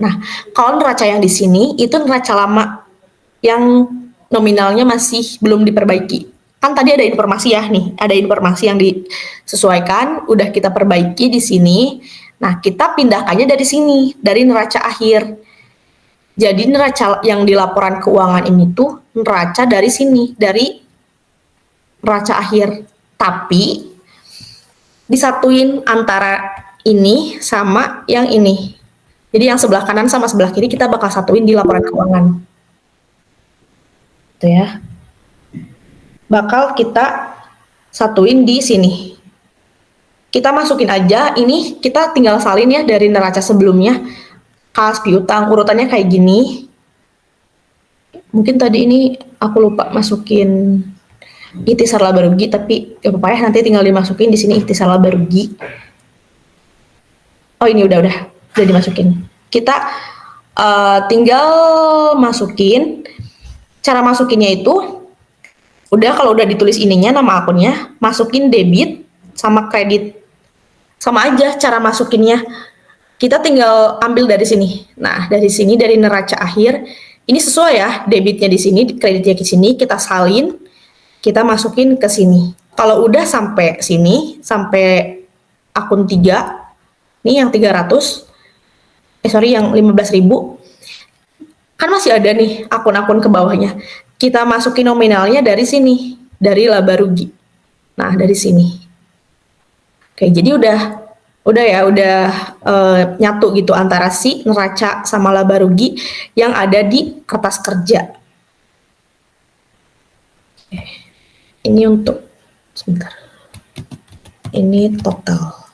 Nah, kalau neraca yang di sini itu neraca lama yang nominalnya masih belum diperbaiki. Kan tadi ada informasi ya nih, ada informasi yang disesuaikan, udah kita perbaiki di sini. Nah, kita pindahkannya dari sini, dari neraca akhir. Jadi neraca yang di laporan keuangan ini tuh neraca dari sini, dari neraca akhir. Tapi disatuin antara ini sama yang ini. Jadi yang sebelah kanan sama sebelah kiri kita bakal satuin di laporan keuangan. Itu ya. Bakal kita satuin di sini. Kita masukin aja, ini kita tinggal salin ya dari neraca sebelumnya. Kas piutang, urutannya kayak gini. Mungkin tadi ini aku lupa masukin ikhtisar laba rugi, tapi ya apa ya, nanti tinggal dimasukin di sini ikhtisar laba rugi. Oh ini udah dimasukin. Kita tinggal masukin. Cara masukinnya itu udah, kalau udah ditulis ininya nama akunnya, masukin debit sama kredit. Sama aja cara masukinnya. Kita tinggal ambil dari sini. Nah, dari sini dari neraca akhir, ini sesuai ya, debitnya di sini, kreditnya di sini, kita salin, kita masukin ke sini. Kalau udah sampai sini, sampai akun 3, ini yang 300, yang 15.000, kan masih ada nih akun-akun ke bawahnya. Kita masukin nominalnya dari sini, dari laba rugi. Nah, dari sini. Oke, jadi udah nyatu gitu antara si neraca sama laba rugi yang ada di kertas kerja. Oke. Ini untuk, sebentar. Ini total.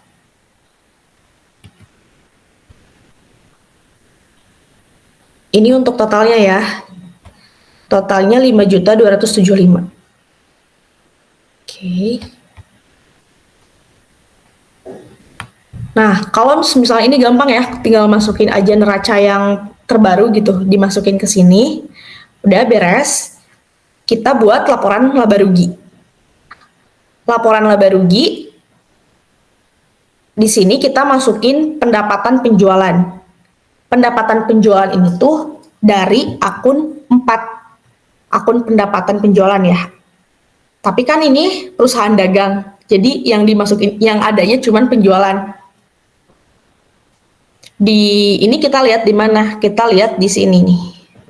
Ini untuk totalnya ya. Totalnya 5.275. Oke. Nah, kalau misalnya ini gampang ya, tinggal masukin aja neraca yang terbaru gitu, dimasukin ke sini. Udah beres. Kita buat laporan laba rugi. Laporan laba rugi. Di sini kita masukin pendapatan penjualan. Pendapatan penjualan ini tuh dari akun 4, akun pendapatan penjualan ya. Tapi kan ini perusahaan dagang, jadi yang dimasukin, yang adanya cuman penjualan. Di ini kita lihat di mana? Kita lihat di sini nih.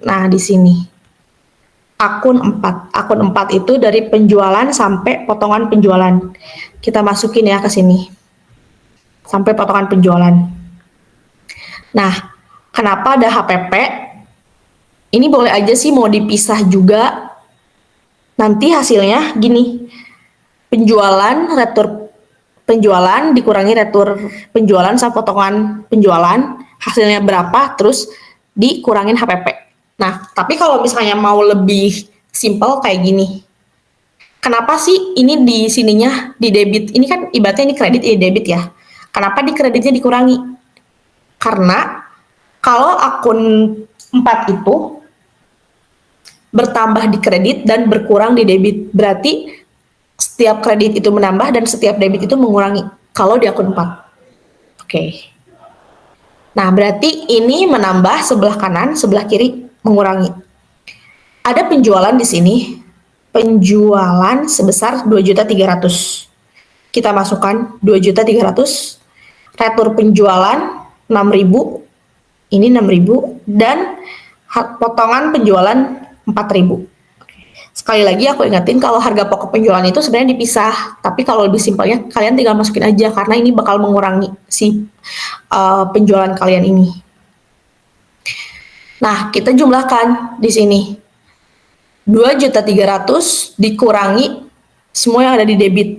Nah, di sini. Akun 4. Akun 4 itu dari penjualan sampai potongan penjualan. Kita masukin ya ke sini. Sampai potongan penjualan. Nah, kenapa ada HPP? Ini boleh aja sih mau dipisah juga. Nanti hasilnya gini. Penjualan, retur penjualan dikurangi retur penjualan sama potongan penjualan, hasilnya berapa, terus dikurangin HPP. Nah, tapi kalau misalnya mau lebih simple kayak gini. Kenapa sih ini di sininya di debit? Ini kan ibaratnya ini kredit, ini debit ya. Kenapa di kreditnya dikurangi? Karena kalau akun 4 itu bertambah di kredit dan berkurang di debit. Berarti setiap kredit itu menambah dan setiap debit itu mengurangi. Kalau di akun 4. Oke. Nah, berarti ini menambah sebelah kanan, sebelah kiri mengurangi. Ada penjualan di sini. Penjualan sebesar 2.300.000. Kita masukkan 2.300.000. Retur penjualan 6.000. Ini 6.000 dan potongan penjualan 4.000. Sekali lagi aku ingetin kalau harga pokok penjualan itu sebenarnya dipisah, tapi kalau lebih simpelnya kalian tinggal masukin aja karena ini bakal mengurangi si penjualan kalian ini. Nah, kita jumlahkan di sini. 2.300.000 dikurangi semua yang ada di debit.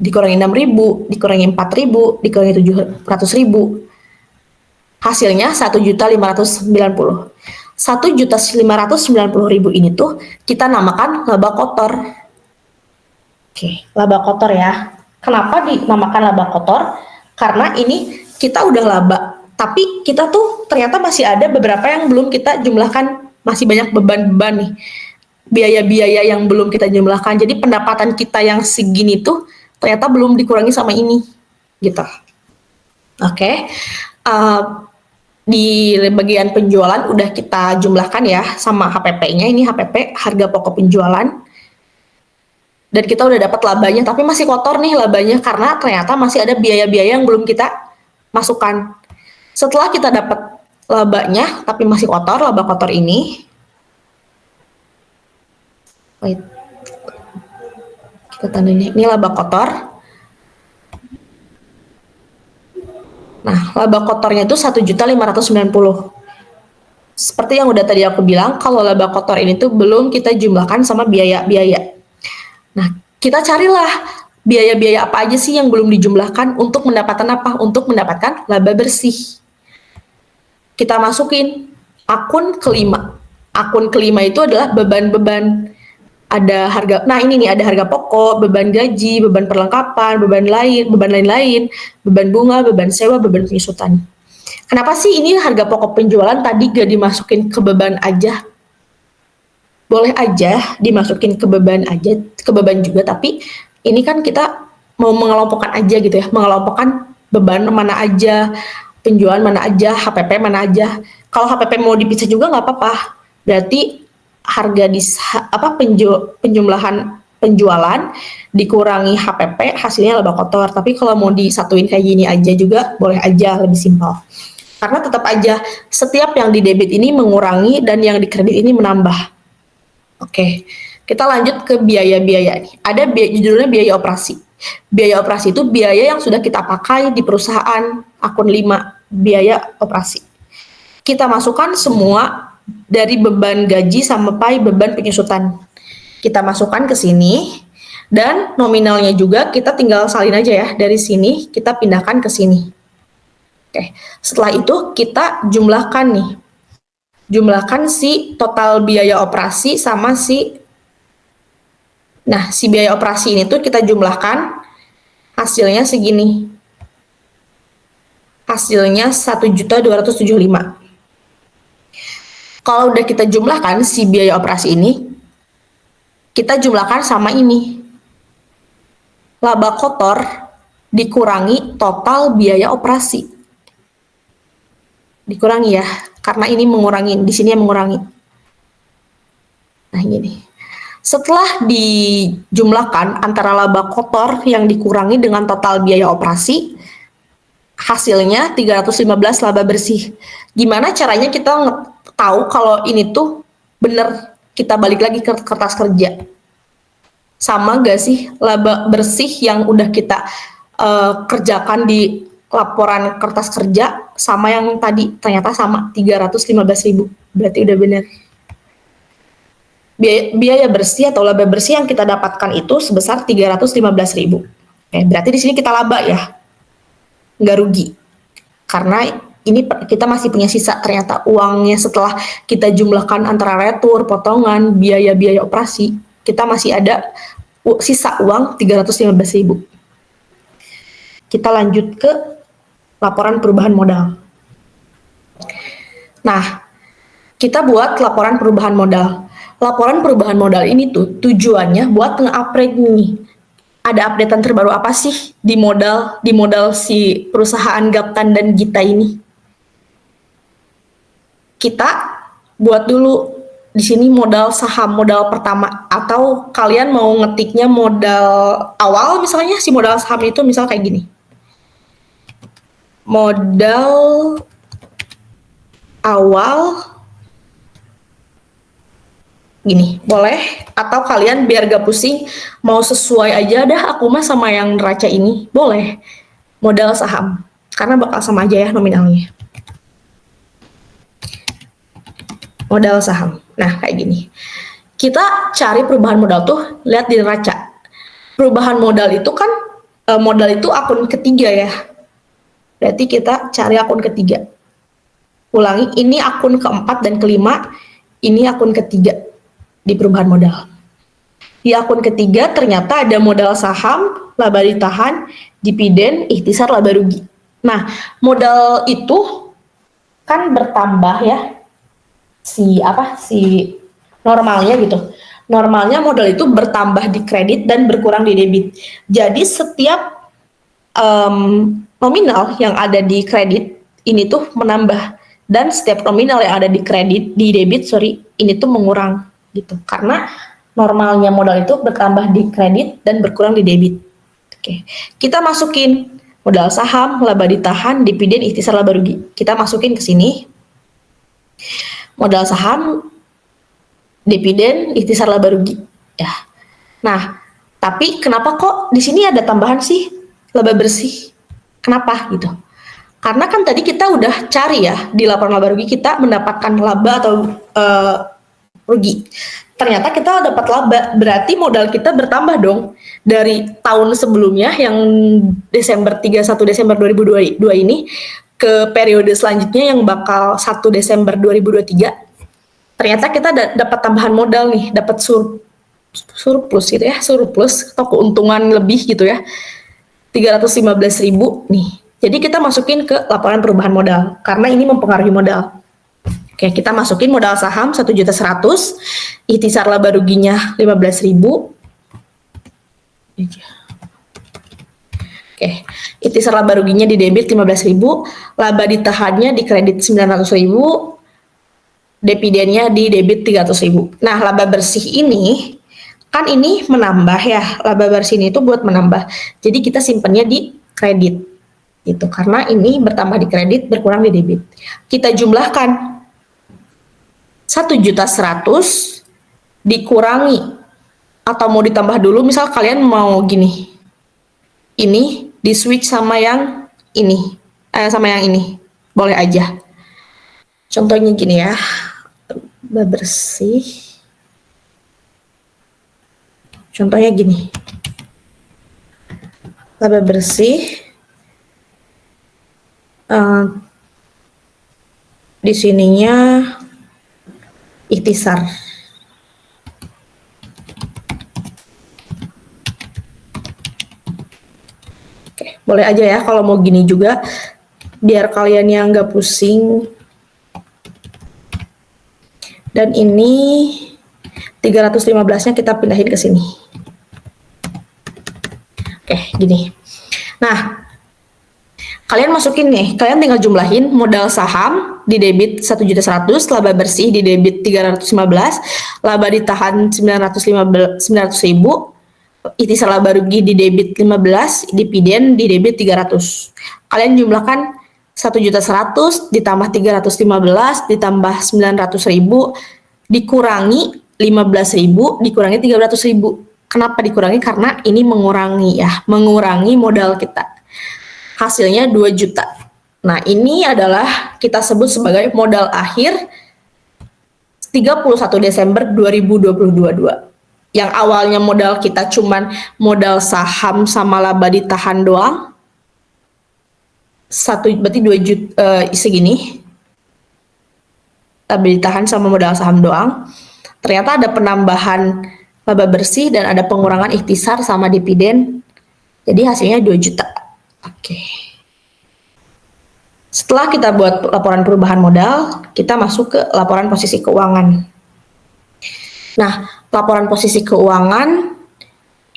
Dikurangi 6.000, dikurangi 4.000, dikurangi 700.000. Hasilnya 1.590.000. 1.590.000 ini tuh kita namakan laba kotor. Oke, laba kotor ya. Kenapa dinamakan laba kotor? Karena ini kita udah laba, tapi kita tuh ternyata masih ada beberapa yang belum kita jumlahkan, masih banyak beban-beban nih. Biaya-biaya yang belum kita jumlahkan. Jadi pendapatan kita yang segini tuh ternyata belum dikurangi sama ini. Gitu. Oke. Di bagian penjualan udah kita jumlahkan ya sama HPP-nya. Ini HPP, harga pokok penjualan. Dan kita udah dapat labanya, tapi masih kotor nih labanya karena ternyata masih ada biaya-biaya yang belum kita masukkan. Setelah kita dapat labanya, tapi masih kotor, laba kotor ini. Wait. Kita tandanya, ini laba kotor. Nah, laba kotornya itu 1.590.000. Seperti yang udah tadi aku bilang, kalau laba kotor ini tuh belum kita jumlahkan sama biaya-biaya. Nah, kita carilah biaya-biaya apa aja sih yang belum dijumlahkan untuk mendapatkan apa? Untuk mendapatkan laba bersih. Kita masukin akun kelima. Akun kelima itu adalah beban-beban. Ada harga, nah ini nih ada harga pokok, beban gaji, beban perlengkapan, beban lain-lain, beban bunga, beban sewa, beban penyusutan. Kenapa sih ini harga pokok penjualan tadi gak dimasukin ke beban aja? Boleh aja dimasukin ke beban aja, ke beban juga, tapi ini kan kita mau mengelompokkan aja gitu ya, mengelompokkan beban mana aja, penjualan mana aja, HPP mana aja. Kalau HPP mau dipisah juga nggak apa-apa. Berarti harga di penjumlahan penjualan dikurangi HPP hasilnya laba kotor. Tapi kalau mau disatuin kayak gini aja juga boleh aja, lebih simpel. Karena tetap aja setiap yang di debit ini mengurangi dan yang di kredit ini menambah. Oke, kita lanjut ke biaya-biaya nih. Ada judulnya biaya operasi. Biaya operasi itu biaya yang sudah kita pakai di perusahaan, akun 5, biaya operasi. Kita masukkan semua dari beban gaji sampai beban penyusutan. Kita masukkan ke sini, dan nominalnya juga kita tinggal salin aja ya. Dari sini kita pindahkan ke sini. Oke, setelah itu kita jumlahkan nih. Jumlahkan si total biaya operasi sama si, nah si biaya operasi ini tuh kita jumlahkan, hasilnya segini. Hasilnya 1.275.000. Kalau udah kita jumlahkan si biaya operasi ini, kita jumlahkan sama ini. Laba kotor dikurangi total biaya operasi. Dikurangi ya, karena ini mengurangi, di sini yang mengurangi. Nah gini. Setelah dijumlahkan antara laba kotor yang dikurangi dengan total biaya operasi, hasilnya 315 laba bersih. Gimana caranya kita tahu kalau ini tuh bener? Kita balik lagi ke kertas kerja. Sama gak sih laba bersih yang udah kita kerjakan di laporan kertas kerja sama yang tadi? Ternyata sama, 315.000. Berarti udah bener. Biaya bersih atau laba bersih yang kita dapatkan itu sebesar 315.000. Oke, berarti di sini kita laba ya, nggak rugi. Karena ini kita masih punya sisa, ternyata uangnya setelah kita jumlahkan antara retur, potongan, biaya-biaya operasi, kita masih ada sisa uang 315.000. Kita lanjut ke laporan perubahan modal. Nah, kita buat laporan perubahan modal. Laporan perubahan modal ini tuh tujuannya buat nge-upgrade nih. Ada updatean terbaru apa sih di modal si perusahaan Gaptan dan Gita ini? Kita buat dulu di sini modal saham, modal pertama, atau kalian mau ngetiknya modal awal, misalnya si modal saham itu misal kayak gini. Modal awal gini, boleh. Atau kalian biar gak pusing, mau sesuai aja dah aku mah sama yang neraca ini, boleh. Modal saham, karena bakal sama aja ya nominalnya. Modal saham, nah kayak gini. Kita cari perubahan modal tuh, lihat di neraca. Perubahan modal itu kan, modal itu akun ketiga ya. Berarti kita cari akun ketiga. Ulangi, ini akun keempat dan kelima, ini akun ketiga di perubahan modal. Di akun ketiga ternyata ada modal saham, laba ditahan, dividen, ikhtisar, laba rugi. Nah, modal itu kan bertambah ya. Si normalnya gitu. Normalnya modal itu bertambah di kredit dan berkurang di debit. Jadi setiap nominal yang ada di kredit ini tuh menambah, dan setiap nominal yang ada di debit ini tuh mengurang gitu, karena normalnya modal itu bertambah di kredit dan berkurang di debit. Oke, kita masukin modal saham, laba ditahan, dividen, ikhtisar, laba rugi. Kita masukin ke sini. Modal saham, dividen, ikhtisar, laba rugi. Ya. Nah, tapi kenapa kok di sini ada tambahan sih laba bersih? Kenapa gitu? Karena kan tadi kita udah cari ya, di laporan laba rugi kita mendapatkan laba atau rugi. Ternyata kita dapat laba, berarti modal kita bertambah dong dari tahun sebelumnya yang 31 Desember 2022 ini ke periode selanjutnya yang bakal 1 Desember 2023. Ternyata kita dapat tambahan modal nih, dapat surplus gitu ya, surplus atau keuntungan lebih gitu ya. 315.000 nih. Jadi kita masukin ke laporan perubahan modal karena ini mempengaruhi modal. Oke, kita masukin modal saham 1.100.000, ikhtisar laba ruginya 15.000. Oke, ikhtisar laba ruginya di debit 15.000, laba ditahannya di kredit 900.000, dividennya di debit 300.000. Nah, laba bersih ini kan ini menambah ya, laba bersih ini itu buat menambah. Jadi kita simpannya di kredit. Itu karena ini bertambah di kredit, berkurang di debit. Kita jumlahkan 1.100.000 dikurangi atau mau ditambah dulu, misal kalian mau gini. Ini di switch sama yang ini. Sama yang ini. Boleh aja. Contohnya gini ya. Laba bersih. Contohnya gini. Laba bersih di sininya ikhtisar. Oke, boleh aja ya kalau mau gini juga, biar kalian yang nggak pusing. Dan ini 315-nya kita pindahin ke sini. Oke, gini. Nah, kalian masukin nih, kalian tinggal jumlahin modal saham di debit 1.100.000, laba bersih di debit 315, laba ditahan 900.000, ikhtisar laba rugi di debit 15, dividen di debit 300. Kalian jumlahkan 1.100.000 ditambah 315 ditambah 900.000 dikurangi 15.000 dikurangi 300.000. Kenapa dikurangi? Karena ini mengurangi modal kita. Hasilnya 2 juta. Nah, ini adalah kita sebut sebagai modal akhir 31 Desember 2022. Yang awalnya modal kita cuman modal saham sama laba ditahan doang. Berarti 2 juta segini. Laba ditahan sama modal saham doang. Ternyata ada penambahan laba bersih dan ada pengurangan ikhtisar sama dividen. Jadi hasilnya 2 juta. Oke. Setelah kita buat laporan perubahan modal, kita masuk ke laporan posisi keuangan. Nah, laporan posisi keuangan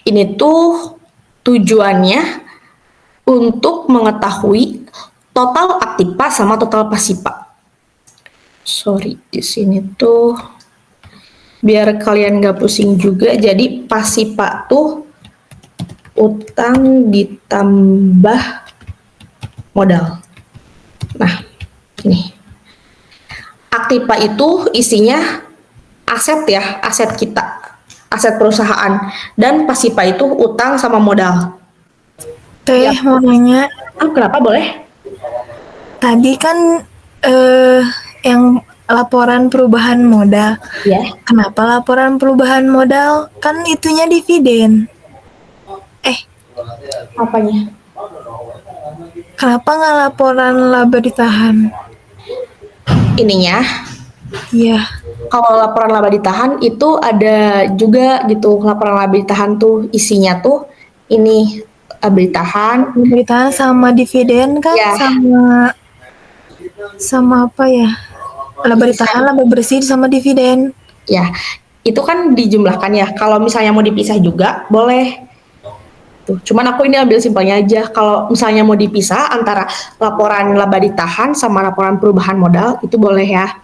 ini tuh tujuannya untuk mengetahui total aktiva sama total pasiva. Sorry, di sini tuh biar kalian nggak pusing juga. Jadi pasiva tuh utang ditambah modal. Nah, ini. Aktiva itu isinya aset ya, aset kita, aset perusahaan. Dan pasiva itu utang sama modal. Teh, mau nanya. Kenapa boleh? Tadi kan yang laporan perubahan modal. Ya. Kenapa laporan perubahan modal? Kan itunya dividen. Apanya? Kenapa nggak laporan laba ditahan? Ininya. Iya. Kalau laporan laba ditahan itu ada juga gitu, laporan laba ditahan tuh isinya tuh ini laba ditahan. Laba ditahan sama dividen kan? Ya. Sama apa ya? Laba ditahan, laba bersih sama dividen. Ya, itu kan dijumlahkan ya. Kalau misalnya mau dipisah juga boleh. Tuh, cuman aku ini ambil simpelnya aja. Kalau misalnya mau dipisah antara laporan laba ditahan sama laporan perubahan modal itu boleh ya.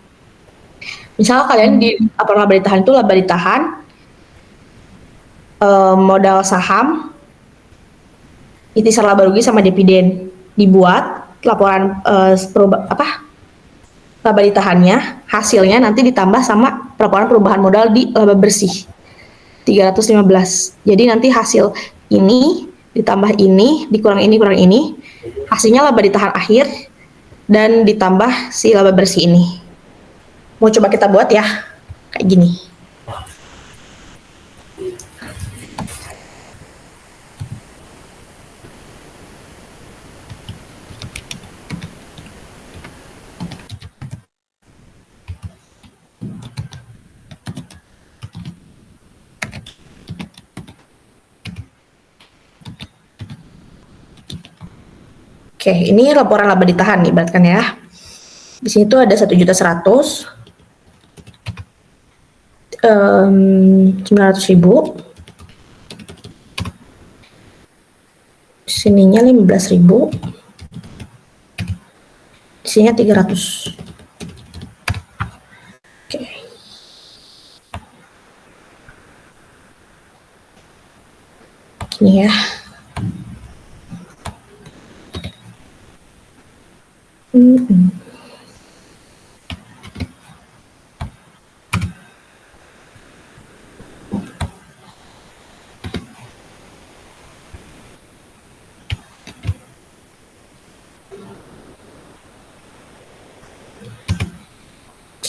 Misal kalian di laporan laba ditahan itu laba ditahan modal saham, ikhtisar laba rugi sama dividen, dibuat laporan laba ditahannya, hasilnya nanti ditambah sama laporan perubahan modal di laba bersih 315. Jadi nanti hasil ini ditambah ini dikurang ini kurang ini, hasilnya laba ditahan akhir dan ditambah si laba bersih ini. Mau coba kita buat ya, kayak gini. Oke, ini laporan laba ditahan ibaratkan ya. Di sini tuh ada 1.100.000, 900.000. Sininya 15.000. Sininya 300. Oke. Gini ya.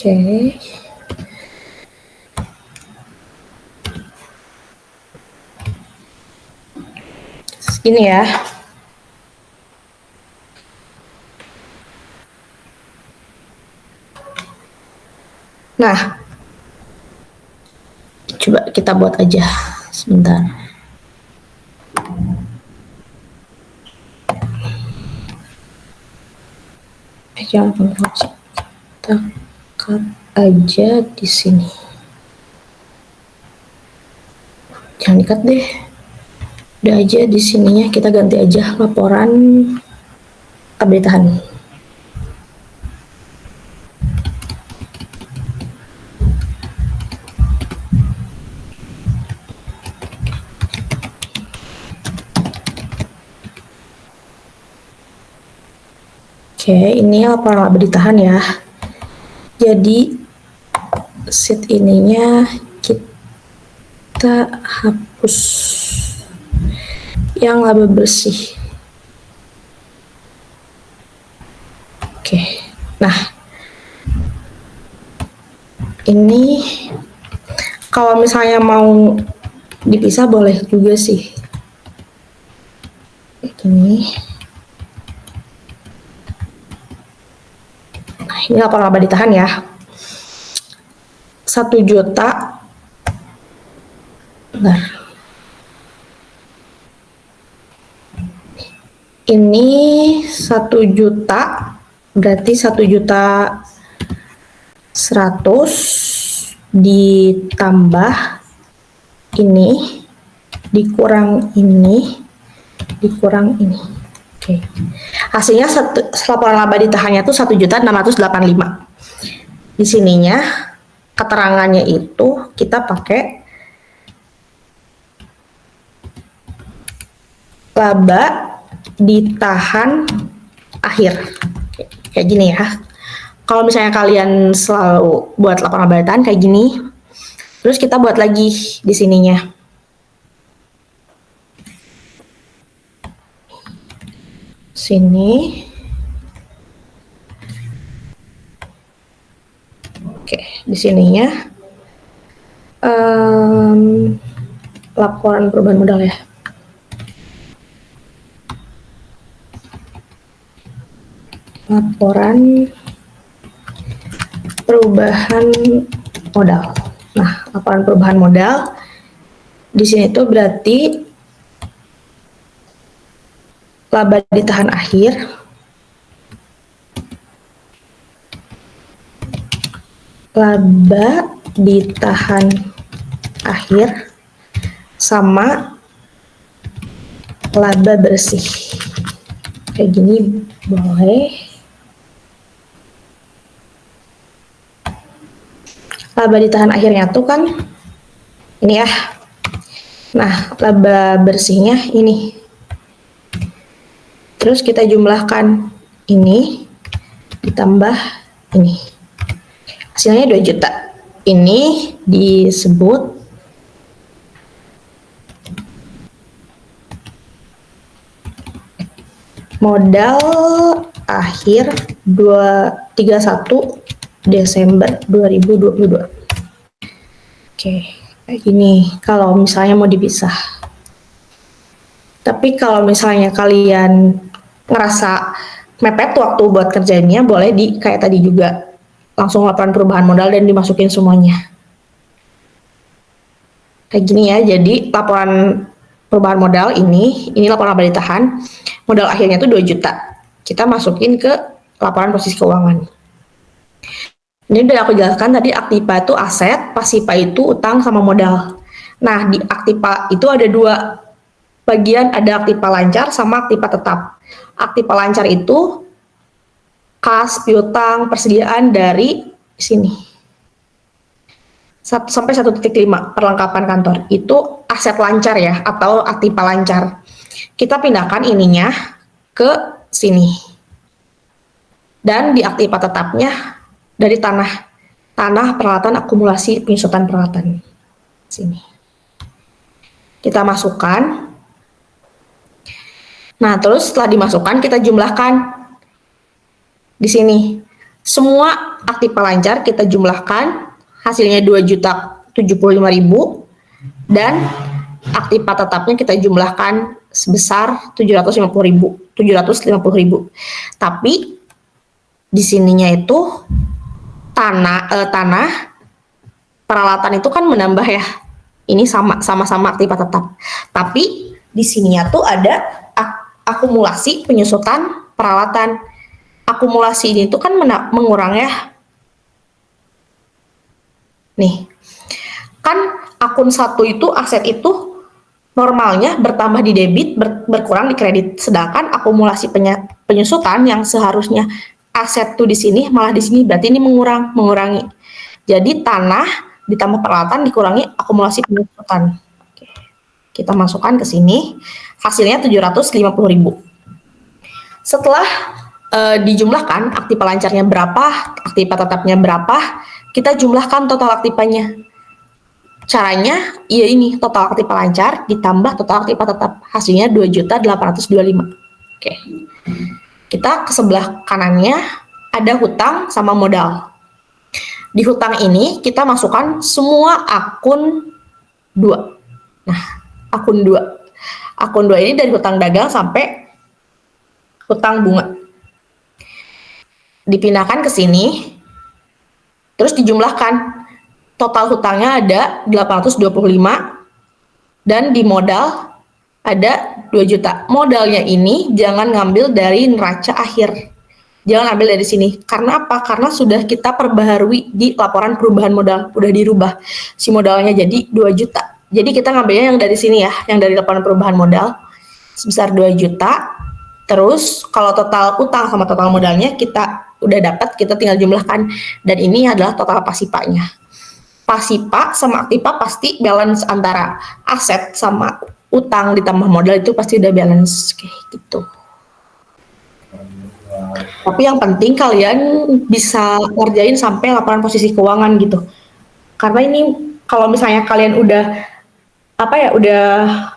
Oke. Segini ya. Nah, coba kita buat aja sebentar. Jangan konstruksi. Kita cut aja di sini. Jangan di-cut deh. Udah aja di sininya kita ganti aja laporan laba ditahan. Oke, ini laporan laba ditahan ya. Jadi sheet ininya kita hapus yang laba bersih. Oke, nah ini kalau misalnya mau dipisah boleh juga sih. Kayak gini. Nah, ini laporan laba ditahan ya. 1 juta. Bentar. Ini 1 juta, berarti 1.100.000 ditambah ini, dikurang ini, dikurang ini. Oke. Hasilnya laporan laba ditahannya tuh 1.685.000. Di sininya keterangannya itu kita pakai laba ditahan akhir. Kayak gini ya. Kalau misalnya kalian selalu buat laporan laba ditahan kayak gini, terus kita buat lagi di sininya. Sini. Oke, di sininya laporan perubahan modal ya. Laporan perubahan modal. Nah, laporan perubahan modal di sini tuh berarti laba ditahan akhir sama laba bersih. Kayak gini boleh. Laba ditahan akhirnya tuh kan ini ya. Nah, laba bersihnya ini. Terus kita jumlahkan ini ditambah ini. Hasilnya 2 juta. Ini disebut modal akhir 31 Desember 2022. Oke, kayak gini kalau misalnya mau dipisah. Tapi kalau misalnya kalian ngerasa mepet waktu buat kerjainnya, boleh kayak tadi juga langsung laporan perubahan modal dan dimasukin semuanya. Kayak gini ya, jadi laporan perubahan modal ini laporan laba ditahan, modal akhirnya itu 2 juta. Kita masukin ke laporan posisi keuangan. Ini udah aku jelaskan tadi, aktiva itu aset, pasiva itu utang sama modal. Nah, di aktiva itu ada 2 bagian, ada aktiva lancar sama aktiva tetap. Aktiva lancar itu kas, piutang, persediaan dari sini. 1 sampai 1.5 perlengkapan kantor itu aset lancar ya, atau aktiva lancar. Kita pindahkan ininya ke sini. Dan di aktiva tetapnya dari tanah peralatan akumulasi penyusutan peralatan. Sini. Kita masukkan. Nah, terus setelah dimasukkan kita jumlahkan di sini. Semua aktiva lancar kita jumlahkan, hasilnya 2.075.000 dan aktiva tetapnya kita jumlahkan sebesar 750.000. Tapi di sininya itu tanah peralatan itu kan menambah ya. Ini sama-sama aktiva tetap. Tapi di sininya tuh ada akumulasi penyusutan peralatan. Akumulasi ini tuh kan mengurang ya. Nih, kan akun 1 itu aset itu normalnya bertambah di debit, berkurang di kredit. Sedangkan akumulasi penyusutan yang seharusnya aset tuh di sini, malah di sini, berarti ini mengurangi. Jadi tanah ditambah peralatan dikurangi akumulasi penyusutan. Oke. Kita masukkan ke sini, hasilnya 750.000. Setelah dijumlahkan aktiva lancarnya berapa, aktiva tetapnya berapa, kita jumlahkan total aktivanya. Caranya ya ini, total aktiva lancar ditambah total aktiva tetap, hasilnya 2.825.000. Oke. Kita ke sebelah kanannya ada hutang sama modal. Di hutang ini kita masukkan semua akun 2. Nah, akun 2. Akun 2 ini dari hutang dagang sampai hutang bunga. Dipindahkan ke sini. Terus dijumlahkan, total hutangnya ada 825 dan di modal ada 2 juta. Modalnya ini jangan ngambil dari neraca akhir. Jangan ambil dari sini. Karena apa? Karena sudah kita perbaharui di laporan perubahan modal. Udah dirubah si modalnya jadi 2 juta. Jadi kita ngambilnya yang dari sini ya, yang dari laporan perubahan modal sebesar 2 juta. Terus kalau total utang sama total modalnya kita udah dapat, kita tinggal jumlahkan, dan ini adalah total pasipanya. Pasipa sama aktiva pasti balance antara aset sama utang ditambah modal, itu pasti udah balance kayak gitu. Tapi yang penting kalian bisa ngerjain sampai laporan posisi keuangan gitu. Karena ini kalau misalnya kalian udah udah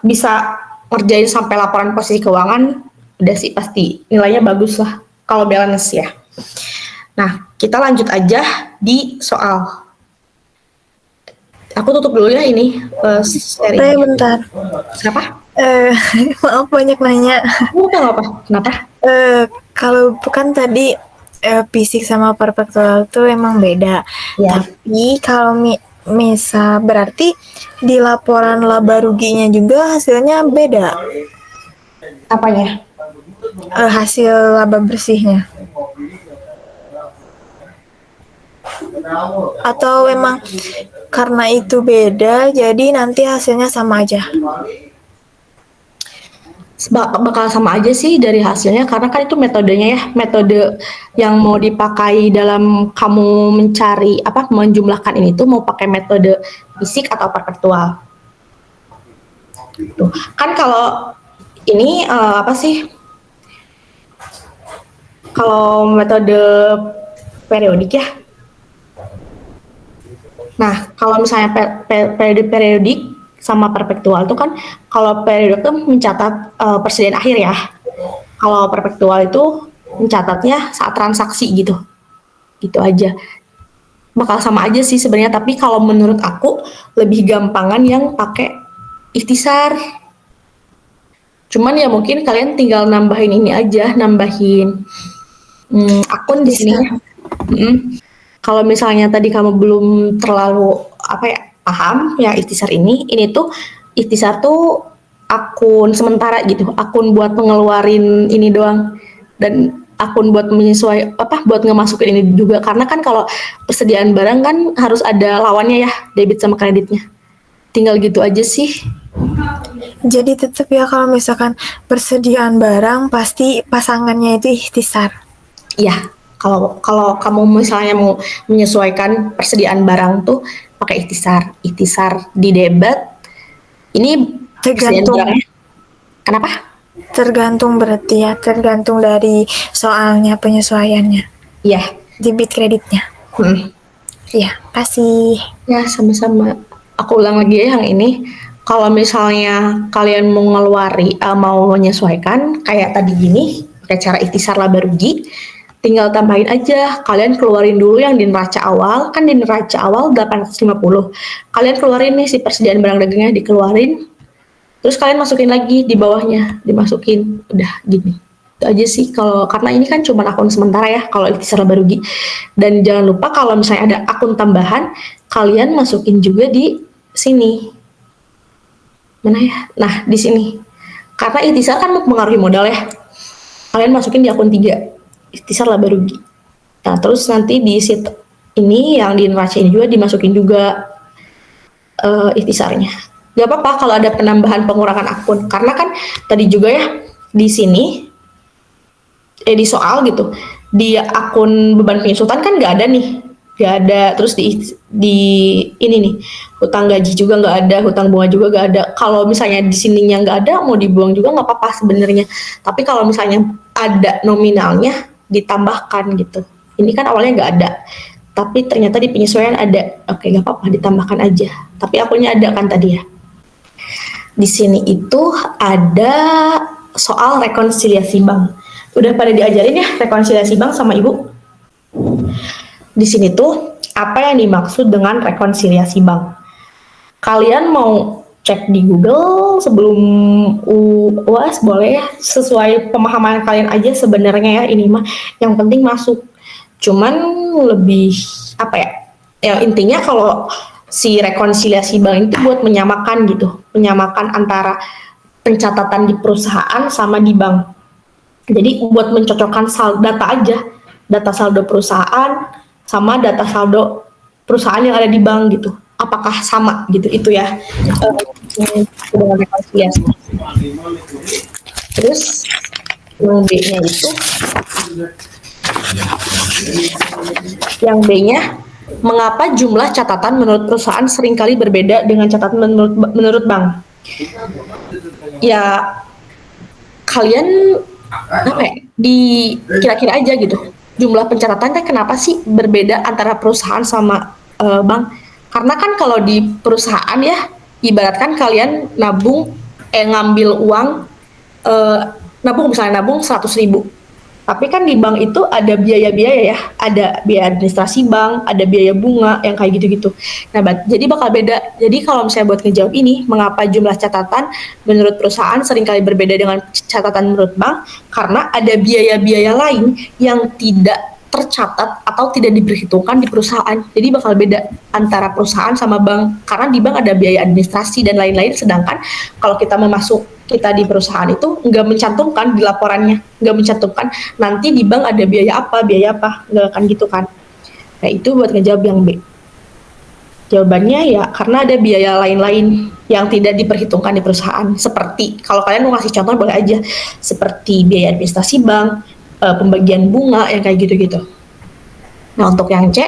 bisa ngerjain sampai laporan posisi keuangan, udah sih pasti nilainya bagus lah kalau balance ya. Nah, kita lanjut aja di soal. Aku tutup dulu ya ini seri. Bentar. Kenapa? Maaf banyak nanya. Enggak apa. Kenapa? Kalau bukan tadi fisik sama perpektual itu emang beda. Ya. Tapi kalau misal berarti di laporan laba ruginya juga hasilnya beda. Apanya? Hasil laba bersihnya. Atau emang karena itu beda, jadi nanti hasilnya sama aja? Bakal sama aja sih dari hasilnya, karena kan itu metodenya ya, metode yang mau dipakai dalam kamu mencari menjumlahkan ini tuh mau pakai metode fisik atau perpetual. Tuh. Kan kalau ini kalau metode periodik ya. Nah, kalau misalnya periodik sama perpetual itu kan, kalau periodik itu mencatat persediaan akhir ya. Kalau perpetual itu mencatatnya saat transaksi gitu. Gitu aja. Bakal sama aja sih sebenarnya, tapi kalau menurut aku lebih gampangan yang pakai ikhtisar. Cuman ya mungkin kalian tinggal nambahin ini aja, nambahin akun di sini. Kalau misalnya tadi kamu belum terlalu paham ya ikhtisar ini tuh ikhtisar tuh akun sementara gitu, akun buat mengeluarin ini doang, dan akun buat buat ngemasukin ini juga, karena kan kalau persediaan barang kan harus ada lawannya ya, debit sama kreditnya. Tinggal gitu aja sih. Jadi tetap ya kalau misalkan persediaan barang pasti pasangannya itu ikhtisar. Iya, kalau kamu misalnya mau menyesuaikan persediaan barang tuh pakai ikhtisar di debit. Ini Tergantung. Kenapa? Tergantung berarti ya, tergantung dari soalnya penyesuaiannya. Iya. Debit kreditnya. Iya, kasih. Ya, sama-sama. Aku ulang lagi ya yang ini. Kalau misalnya kalian mau mau menyesuaikan kayak tadi gini, pakai cara ikhtisar laba rugi, tinggal tambahin aja. Kalian keluarin dulu yang di neraca awal, kan di neraca awal 850. Kalian keluarin nih si persediaan barang dagangnya, dikeluarin. Terus kalian masukin lagi di bawahnya, dimasukin. Udah gini. Itu aja sih, karena ini kan cuma akun sementara ya kalau ikhtisar laba rugi. Dan jangan lupa kalau misalnya ada akun tambahan, kalian masukin juga di sini. Mana ya? Nah, di sini. Karena ikhtisar kan mempengaruhi modal ya. Kalian masukin di akun 3. Ikhtisar laba rugi. Nah, terus nanti di sheet ini yang di neraca ini juga dimasukin juga ikhtisarnya. Gak apa-apa kalau ada penambahan pengurangan akun, karena kan tadi juga ya di sini di soal gitu, di akun beban penyusutan kan nggak ada nih, nggak ada. Terus di ini nih hutang gaji juga nggak ada, hutang bunga juga nggak ada. Kalau misalnya di sininya nggak ada, mau dibuang juga nggak apa-apa sebenarnya. Tapi kalau misalnya ada nominalnya ditambahkan gitu. Ini kan awalnya nggak ada, tapi ternyata di penyesuaian ada. Oke, nggak apa-apa, ditambahkan aja. Tapi akunnya ada kan tadi ya. Di sini itu ada soal rekonsiliasi bank. Udah pada diajarin ya rekonsiliasi bank sama ibu? Di sini tuh apa yang dimaksud dengan rekonsiliasi bank? Kalian mau cek di Google sebelum UAS boleh ya, sesuai pemahaman kalian aja sebenarnya ya, ini mah yang penting masuk. Cuman lebih ya intinya kalau si rekonsiliasi bank itu buat menyamakan gitu, menyamakan antara pencatatan di perusahaan sama di bank. Jadi buat mencocokkan data aja, data saldo perusahaan sama data saldo perusahaan yang ada di bank gitu. Apakah sama gitu, itu ya dengan rekonsiliasi. Terus yang B-nya itu, yang B-nya, mengapa jumlah catatan menurut perusahaan seringkali berbeda dengan catatan menurut bank? Ya kalian kira-kira aja gitu, jumlah pencatatannya kenapa sih berbeda antara perusahaan sama bank? Karena kan kalau di perusahaan ya, ibaratkan kalian ngambil uang, nabung 100.000. Tapi kan di bank itu ada biaya-biaya ya, ada biaya administrasi bank, ada biaya bunga yang kayak gitu-gitu. Nah, jadi bakal beda. Jadi kalau misalnya buat ngejawab ini, mengapa jumlah catatan menurut perusahaan seringkali berbeda dengan catatan menurut bank? Karena ada biaya-biaya lain yang tidak tercatat atau tidak diperhitungkan di perusahaan. Jadi bakal beda antara perusahaan sama bank. Karena di bank ada biaya administrasi dan lain-lain, sedangkan kalau kita di perusahaan itu nggak mencantumkan di laporannya, nggak mencantumkan nanti di bank ada biaya apa, nggak akan gitu kan. Nah itu buat ngejawab yang B. Jawabannya ya karena ada biaya lain-lain yang tidak diperhitungkan di perusahaan. Seperti, kalau kalian mau ngasih contoh boleh aja, seperti biaya administrasi bank, pembagian bunga, yang kayak gitu-gitu. Nah untuk yang C,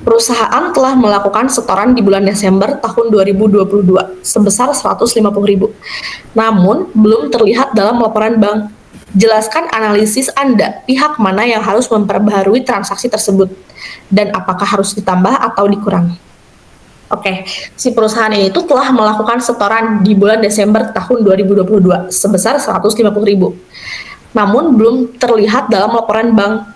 perusahaan telah melakukan setoran di bulan Desember tahun 2022 sebesar 150.000. Namun belum terlihat dalam laporan bank. Jelaskan analisis Anda, pihak mana yang harus memperbaharui transaksi tersebut dan apakah harus ditambah atau dikurangi. Oke, si perusahaan ini tuh telah melakukan setoran di bulan Desember tahun 2022 sebesar 150.000. namun belum terlihat dalam laporan bank.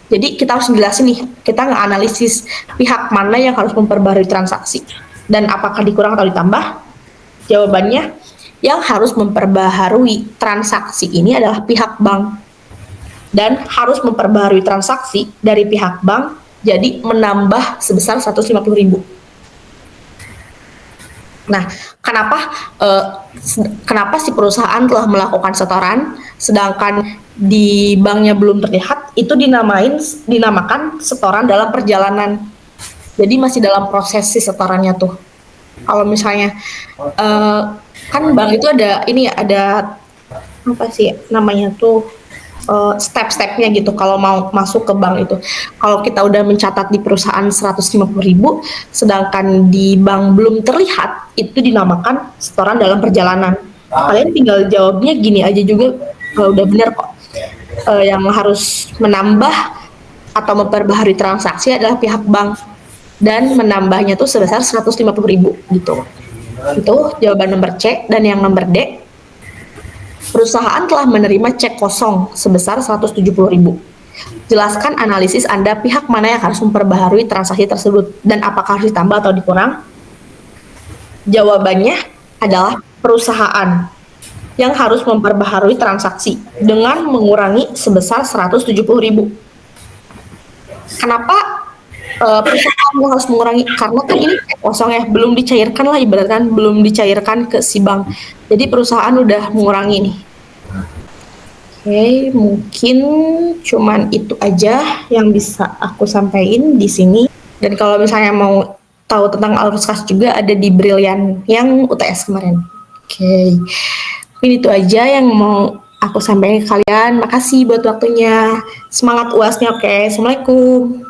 Jadi kita harus jelasin nih, kita nge-analisis pihak mana yang harus memperbarui transaksi dan apakah dikurang atau ditambah. Jawabannya, yang harus memperbaharui transaksi ini adalah pihak bank dan harus memperbaharui transaksi dari pihak bank, jadi menambah sebesar 150.000. Nah, kenapa si perusahaan telah melakukan setoran sedangkan di banknya belum terlihat? Itu dinamakan setoran dalam perjalanan. Jadi masih dalam proses si setorannya tuh. Kalau misalnya kan bank itu ada apa sih namanya tuh, step-stepnya gitu kalau mau masuk ke bank itu. Kalau kita udah mencatat di perusahaan 150.000, sedangkan di bank belum terlihat, itu dinamakan setoran dalam perjalanan. Kalian tinggal jawabnya gini aja juga kalau udah benar kok. Yang harus menambah atau memperbaharui transaksi adalah pihak bank dan menambahnya tuh sebesar 150.000 gitu. Itu jawaban nomor C. Dan yang nomor D, perusahaan telah menerima cek kosong sebesar 170.000. Jelaskan analisis Anda pihak mana yang harus memperbaharui transaksi tersebut dan apakah harus ditambah atau dikurang. Jawabannya adalah perusahaan yang harus memperbaharui transaksi dengan mengurangi sebesar 170.000. Kenapa perusahaan yang harus mengurangi? Karena kan ini cek kosong ya, belum dicairkan lah ibaratnya, belum dicairkan ke si bank. Jadi perusahaan udah mengurangi nih. Oke, mungkin cuman itu aja yang bisa aku sampaikan di sini. Dan kalau misalnya mau tahu tentang alur kas juga ada di Brilliant yang UTS kemarin. Oke, mungkin itu aja yang mau aku sampaikan ke kalian. Makasih buat waktunya. Semangat UASnya, oke. Assalamualaikum.